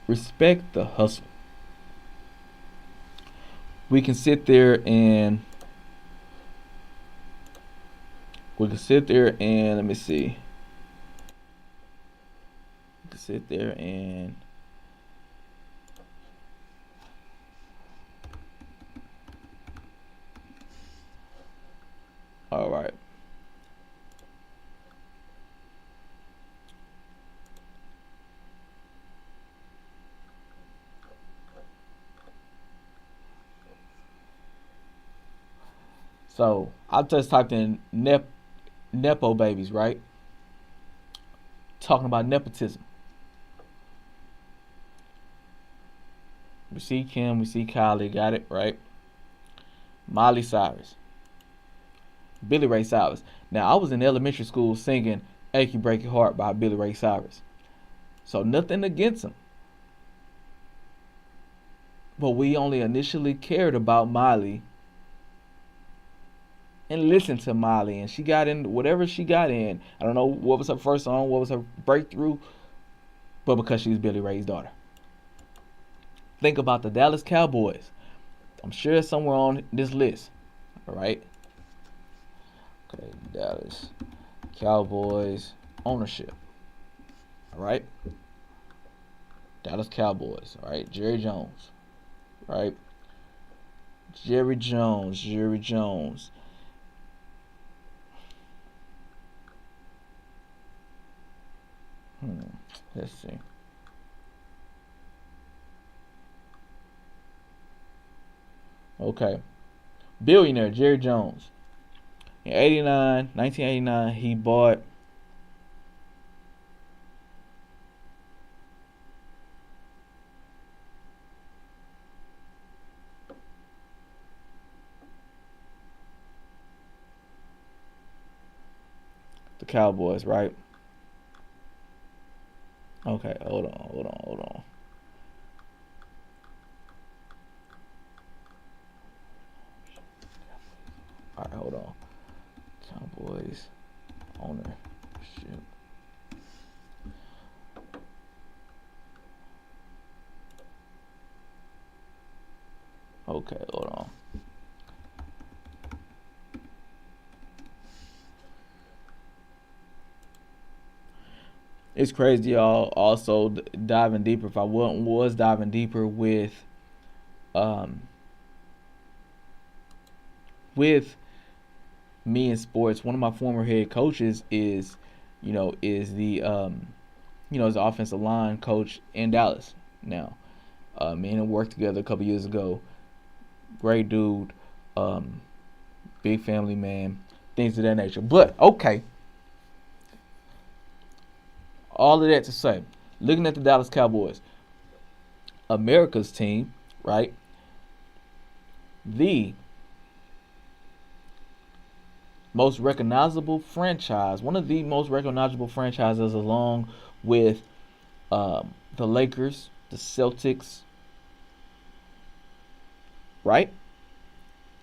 Respect the hustle. We can sit there and let me see. We can sit there and all right. So I just typed in Nepo babies, right? Talking about nepotism. We see Kim, we see Kylie, got it, right? Miley Cyrus. Billy Ray Cyrus. Now, I was in elementary school singing Achy Breaky Heart by Billy Ray Cyrus. So nothing against him. But we only initially cared about Miley and listened to Miley. And she got in whatever she got in. I don't know what was her first song, what was her breakthrough. But because she was Billy Ray's daughter. Think about the Dallas Cowboys. I'm sure it's somewhere on this list. All right. Okay, Dallas Cowboys ownership. All right. Dallas Cowboys. All right. Jerry Jones. Right. Jerry Jones. Let's see. Okay. Billionaire Jerry Jones. In 1989, he bought the Cowboys, right? Okay, hold on. All right, hold on. Cowboys ownership. Okay, hold on. It's crazy, y'all. Also diving deeper. If I was diving deeper with me in sports, one of my former head coaches is the is the offensive line coach in Dallas now. Me and him worked together a couple years ago. Great dude, big family man, things of that nature. But okay, all of that to say, looking at the Dallas Cowboys, America's team, right? The most recognizable franchise, one of the most recognizable franchises, along with the Lakers, the Celtics, right?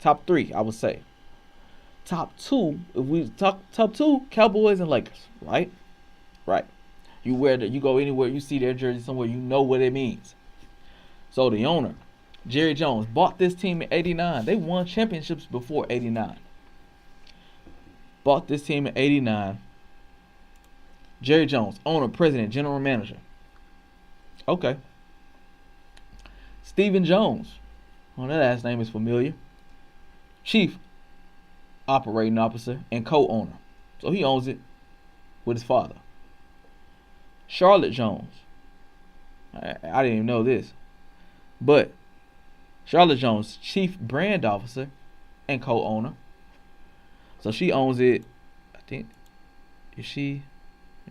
Top three, I would say. Top two, if we talk top two, Cowboys and Lakers, right? Right. You go anywhere, you see their jersey somewhere, you know what it means. So the owner, Jerry Jones, bought this team in '89. They won championships before '89. Bought this team in '89. Jerry Jones, owner, president, general manager. Okay. Stephen Jones, well, that last name is familiar. Chief operating officer and co-owner. So he owns it with his father. Charlotte Jones. I didn't even know this. But Charlotte Jones, chief brand officer and co-owner. So she owns it. I think, is she?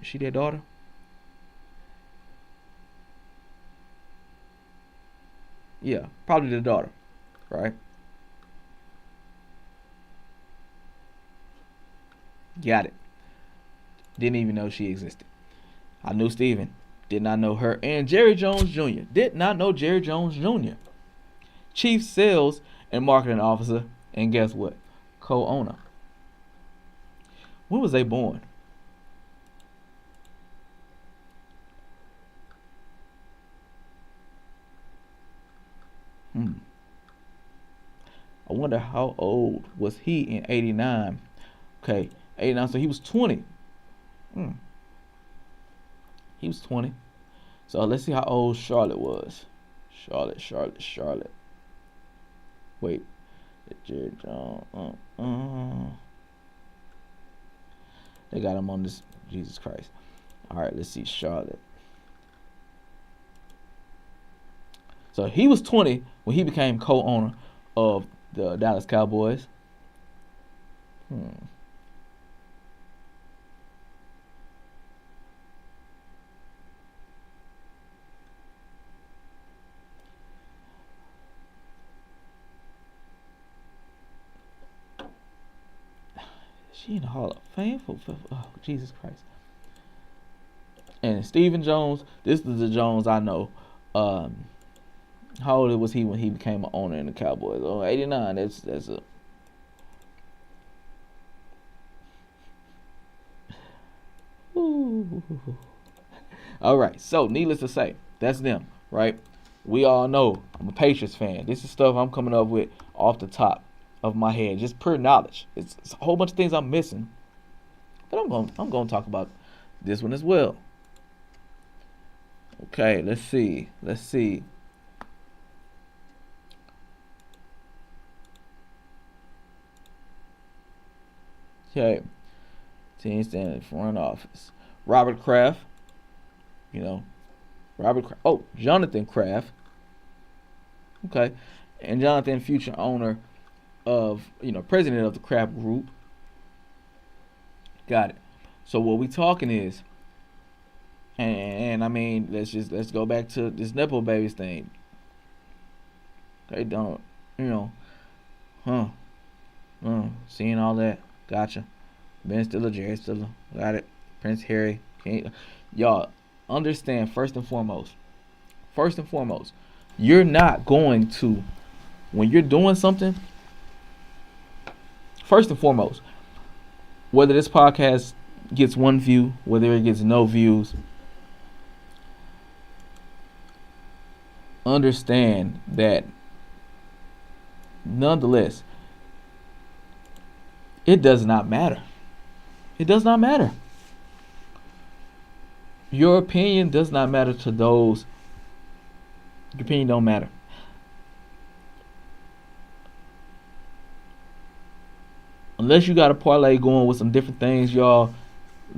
Is she their daughter? Yeah, probably the daughter, right? Got it. Didn't even know she existed. I knew Steven. Did not know her. And Jerry Jones Jr. Did not know Jerry Jones Jr. Chief Sales and Marketing Officer. And guess what? Co-owner. When was they born? I wonder how old was he in 89. Okay, 89, so he was 20. He was 20. So let's see how old Charlotte was. Charlotte. Wait. Jerry Jones. They got him on this. Jesus Christ. All right, let's see Charlotte. So he was 20 when he became co-owner of the Dallas Cowboys. She in the Hall of Fame for Jesus Christ. And Stephen Jones, this is the Jones I know. How old was he when he became an owner in the Cowboys? Oh, 89. That's a. Ooh. All right. So, needless to say, that's them, right? We all know I'm a Patriots fan. This is stuff I'm coming up with off the top of my head, just pure knowledge. It's a whole bunch of things I'm missing, but I'm going to talk about this one as well. Okay, let's see. Okay, team standing in front office. Robert Kraft, Jonathan Kraft. Okay, and Jonathan, future owner of, president of the Kraft Group. Got it. So what we talking is, and I mean, let's go back to this Nepo Babies thing. They don't, seeing all that. Gotcha. Ben Stiller, Jerry Stiller. Got it. Prince Harry. Y'all understand first and foremost, you're not going to, when you're doing something, first and foremost, whether this podcast gets 1 view, whether it gets no views, understand that nonetheless, it does not matter. It does not matter. Your opinion does not matter to those. Your opinion don't matter. Unless you got a parlay going with some different things, y'all.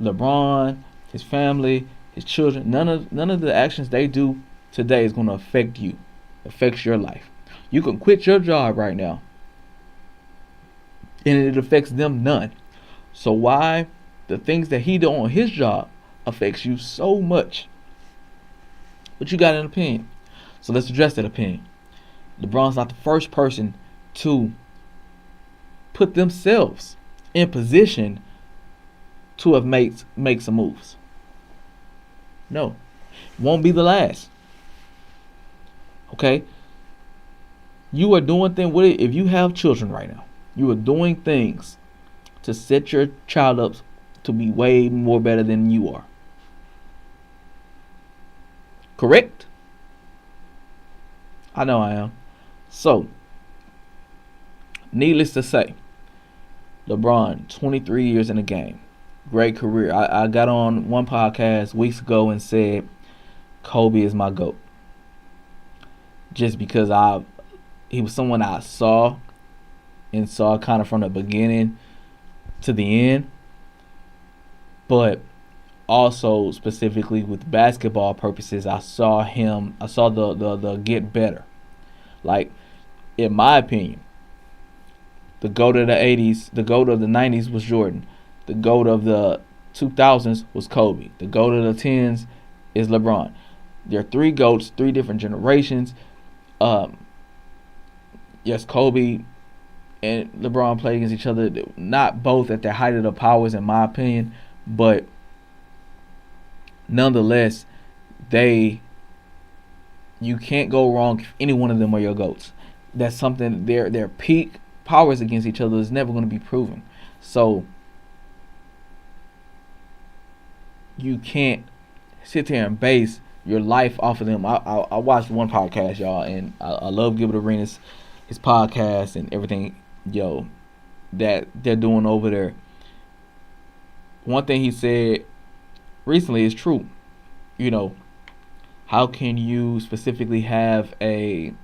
LeBron, his family, his children, none of the actions they do today is going to affect you, affects your life. You can quit your job right now, and it affects them none. So why the things that he do on his job affects you so much? But you got an opinion, so let's address that opinion. LeBron's not the first person to put themselves in position to have make some moves. No, won't be the last. Okay, you are doing things with it. If you have children right now, you are doing things to set your child up to be way more better than you are. Correct? I know I am. So, needless to say, LeBron, 23 years in the game. Great career. I got on one podcast weeks ago and said Kobe is my GOAT. Just because he was someone I saw kind of from the beginning to the end. But also specifically with basketball purposes, I saw the get better. Like, in my opinion, the GOAT of the 80s, the GOAT of the 90s was Jordan. The GOAT of the 2000s was Kobe. The GOAT of the 10s is LeBron. There are three GOATs, three different generations. Um, yes, Kobe and LeBron play against each other. Not both at the height of their powers, in my opinion, but nonetheless, you can't go wrong if any one of them are your GOATs. That's something their peak powers against each other is never going to be proven. So you can't sit there and base your life off of them. I watched one podcast, y'all, and I love Gilbert Arenas, his podcast and everything, that they're doing over there. One thing he said recently is true. How can you specifically have someone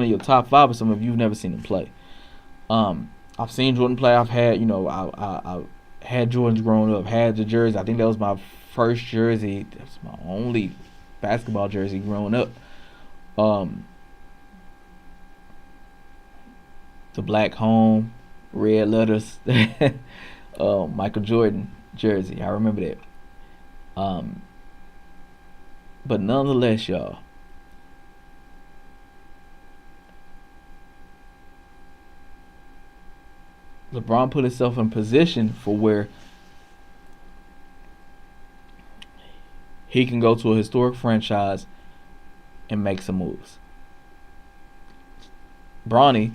in your top five or something if you've never seen him play? I've seen Jordan play. I've had, I had Jordans growing up. Had the jersey. I think that was my first jersey. That's my only basketball jersey growing up. The black home, red letters, Michael Jordan jersey. I remember that. But nonetheless, y'all, LeBron put himself in position for where he can go to a historic franchise and make some moves. Bronny,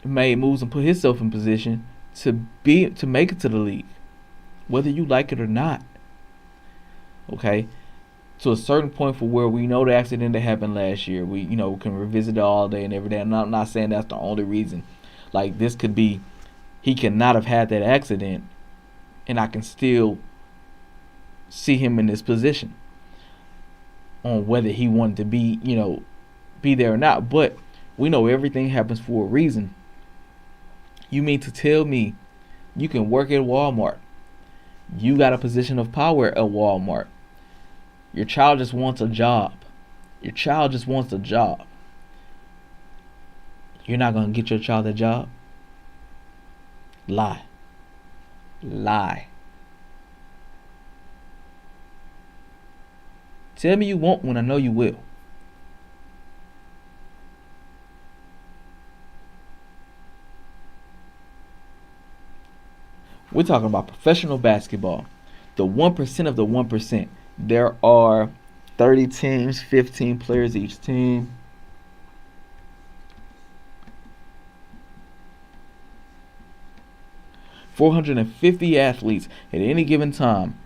made moves and put himself in position to make it to the league, whether you like it or not. Okay, to a certain point for where we know the accident that happened last year. We can revisit it all day and every day. And I'm not saying that's the only reason. Like, this could be, he cannot have had that accident, and I can still see him in this position on whether he wanted to be there or not. But we know everything happens for a reason. You mean to tell me you can work at Walmart? You got a position of power at Walmart. Your child just wants a job. Your child just wants a job. You're not going to get your child a job? Lie. Tell me you won't when I know you will. We're talking about professional basketball. The 1% of the 1%. There are 30 teams, 15 players each team. $450 athletes at any given time.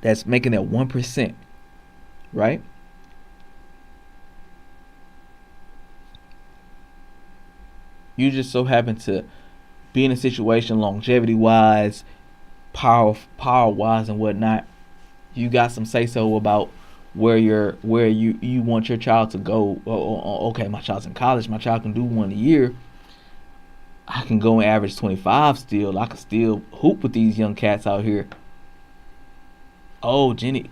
That's making that 1%, right? You just so happen to be in a situation longevity-wise, power-wise, and whatnot. You got some say-so about where you want your child to go. Okay, my child's in college. My child can do one a year. I can go and average 25 still. I can still hoop with these young cats out here. Oh, Jenny,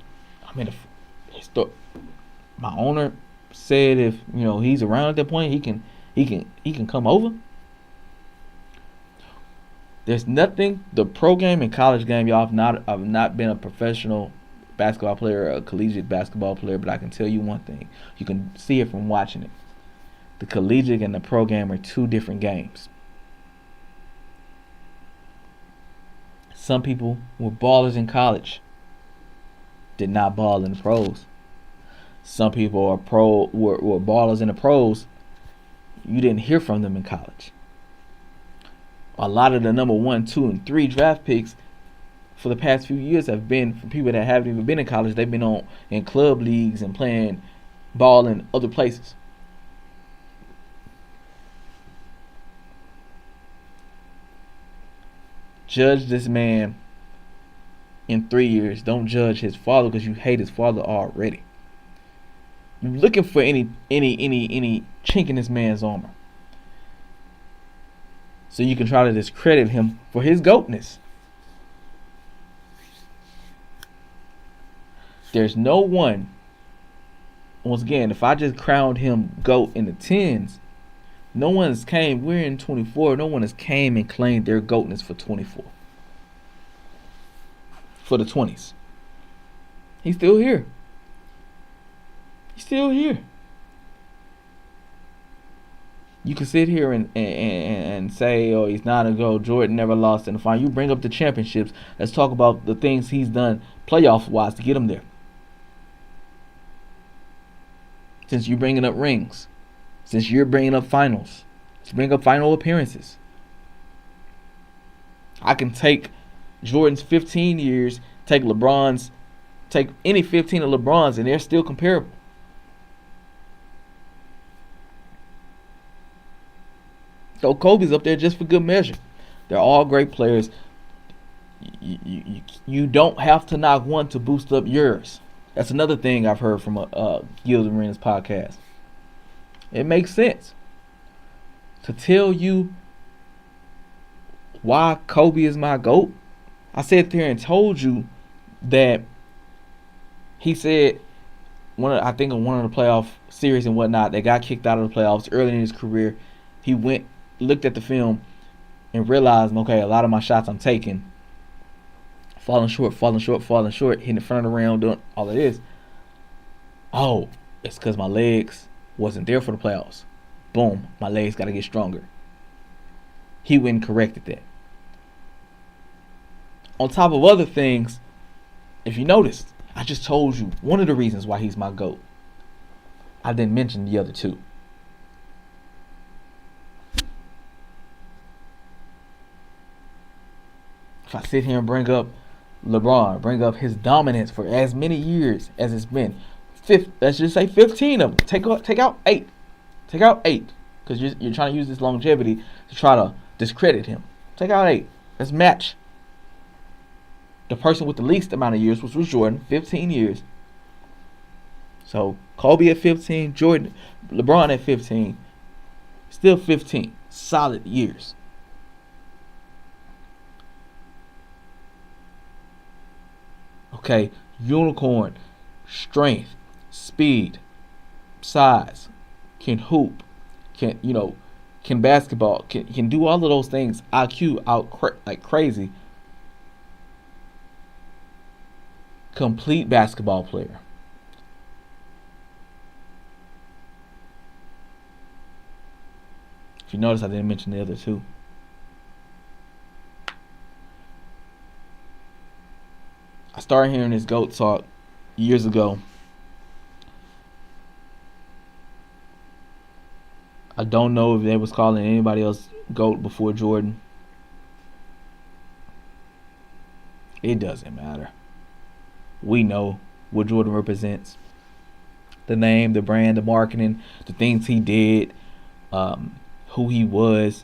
my owner said if he's around at that point, he can come over. There's nothing. The pro game and college game, y'all. I've not been a professional basketball player, a collegiate basketball player, but I can tell you one thing. You can see it from watching it. The collegiate and the pro game are two different games. Some people were ballers in college, did not ball in the pros. Some people were ballers in the pros. You didn't hear from them in college. A lot of the number 1, 2, and 3 draft picks for the past few years have been from people that haven't even been in college. They've been in club leagues and playing ball in other places. Judge this man in 3 years. Don't judge his father because you hate his father already. You're looking for any chink in this man's armor, so you can try to discredit him for his goatness. There's no one once again, if I just crowned him GOAT in the 10s, no one has came. We're in 24. No one has came and claimed their GOATness for 24. For the 20s. He's still here. He's still here. You can sit here and say, oh, he's not a GOAT. Jordan never lost in the final. You bring up the championships. Let's talk about the things he's done playoff-wise to get him there. Since you're bringing up rings. Since you're bringing up finals. Let's bring up final appearances. I can take Jordan's 15 years, take any 15 of LeBron's, and they're still comparable. So Kobe's up there just for good measure. They're all great players. You don't have to knock one to boost up yours. That's another thing I've heard from Gil's Arenas podcast. It makes sense to tell you why Kobe is my GOAT. I sat there and told you that he said I think in one of the playoff series and whatnot, they got kicked out of the playoffs early in his career. He looked at the film and realized, okay, a lot of my shots I'm taking, falling short, hitting the front of the rim, doing all of this. Oh, it's because my legs wasn't there for the playoffs. Boom, my legs got to get stronger. He went and corrected that. On top of other things, if you noticed, I just told you one of the reasons why he's my GOAT. I didn't mention the other two. If I sit here and bring up LeBron, bring up his dominance for as many years as it's been, let's just say 15 of them. Take out 8. Take out 8. Because you're trying to use this longevity to try to discredit him. Take out 8. Let's match the person with the least amount of years, which was Jordan, 15 years. So Kobe at 15, LeBron at 15, still 15 solid years. Okay, unicorn, strength, speed, size, can hoop, can basketball, can do all of those things. IQ out like crazy. Complete basketball player. If you notice, I didn't mention the other two. I started hearing this GOAT talk years ago. I don't know if they was calling anybody else GOAT before Jordan. It doesn't matter. We know what Jordan represents. The name, the brand, the marketing, the things he did, who he was.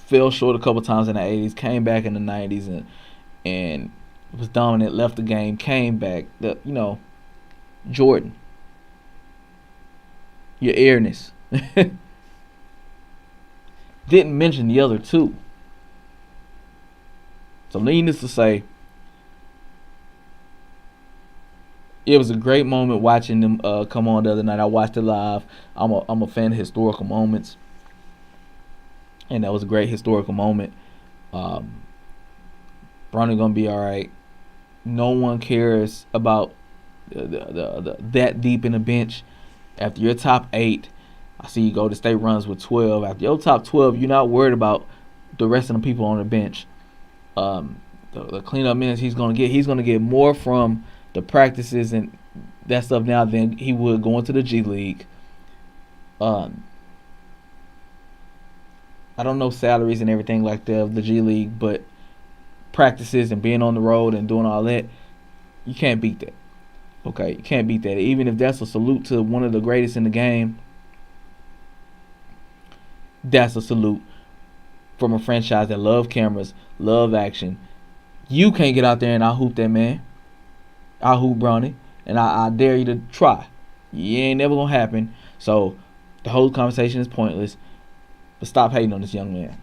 Fell short a couple times in the 80s, came back in the 90s and was dominant, left the game, came back. Jordan. Your airness. Didn't mention the other two. So needless to say, it was a great moment watching them come on the other night. I watched it live. I'm a fan of historical moments. And that was a great historical moment. Bronny gonna be all right. No one cares about the that deep in the bench. After your top 8, I see you go to state runs with 12. After your top 12, you're not worried about the rest of the people on the bench. The cleanup minutes he's gonna get more from the practices and that stuff now than he would going to the G League. I don't know salaries and everything like that of the G League, but practices and being on the road and doing all that, you can't beat that. Okay, you can't beat that. Even if that's a salute to one of the greatest in the game, that's a salute from a franchise that love cameras, love action. You can't get out there and out-hoop that man. Out-hoop Bronny. And I dare you to try. You ain't never going to happen. So the whole conversation is pointless. But stop hating on this young man.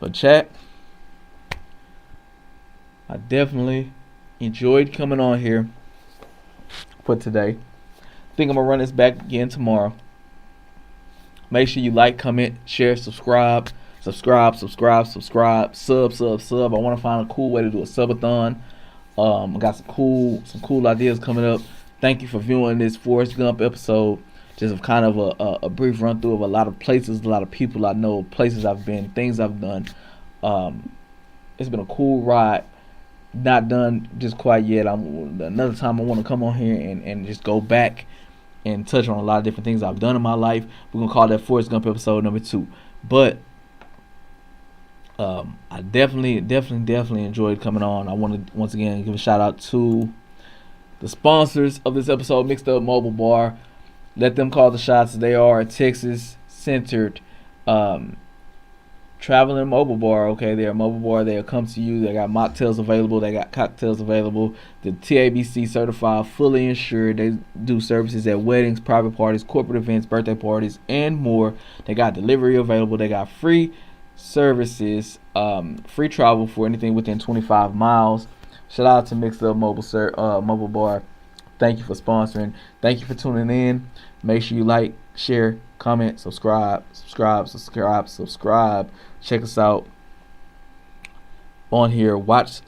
But chat, I definitely enjoyed coming on here for today. Think I'm gonna run this back again tomorrow. Make sure you like, comment, share, subscribe, sub. I want to find a cool way to do a subathon. I got some cool ideas coming up. Thank you for viewing this Forrest Gump episode. Just kind of a brief run through of a lot of places, a lot of people I know, places I've been, things I've done. It's been a cool ride. Not done just quite yet. Another time I want to come on here and just go back and touch on a lot of different things I've done in my life. We're gonna call that Forrest Gump episode number 2. But I definitely enjoyed coming on. I want to once again give a shout out to the sponsors of this episode, Mixed Up Mobile Bar. Let them call the shots. They are a Texas-centered traveling mobile bar. Okay, they're a mobile bar. They'll come to you. They got mocktails available. They got cocktails available. The TABC certified, fully insured. They do services at weddings, private parties, corporate events, birthday parties, and more. They got delivery available. They got free services, free travel for anything within 25 miles. Shout out to Mixed Up Mobile Bar. Thank you for sponsoring. Thank you for tuning in. Make sure you like, share, comment, subscribe. Check us out on here. Watch some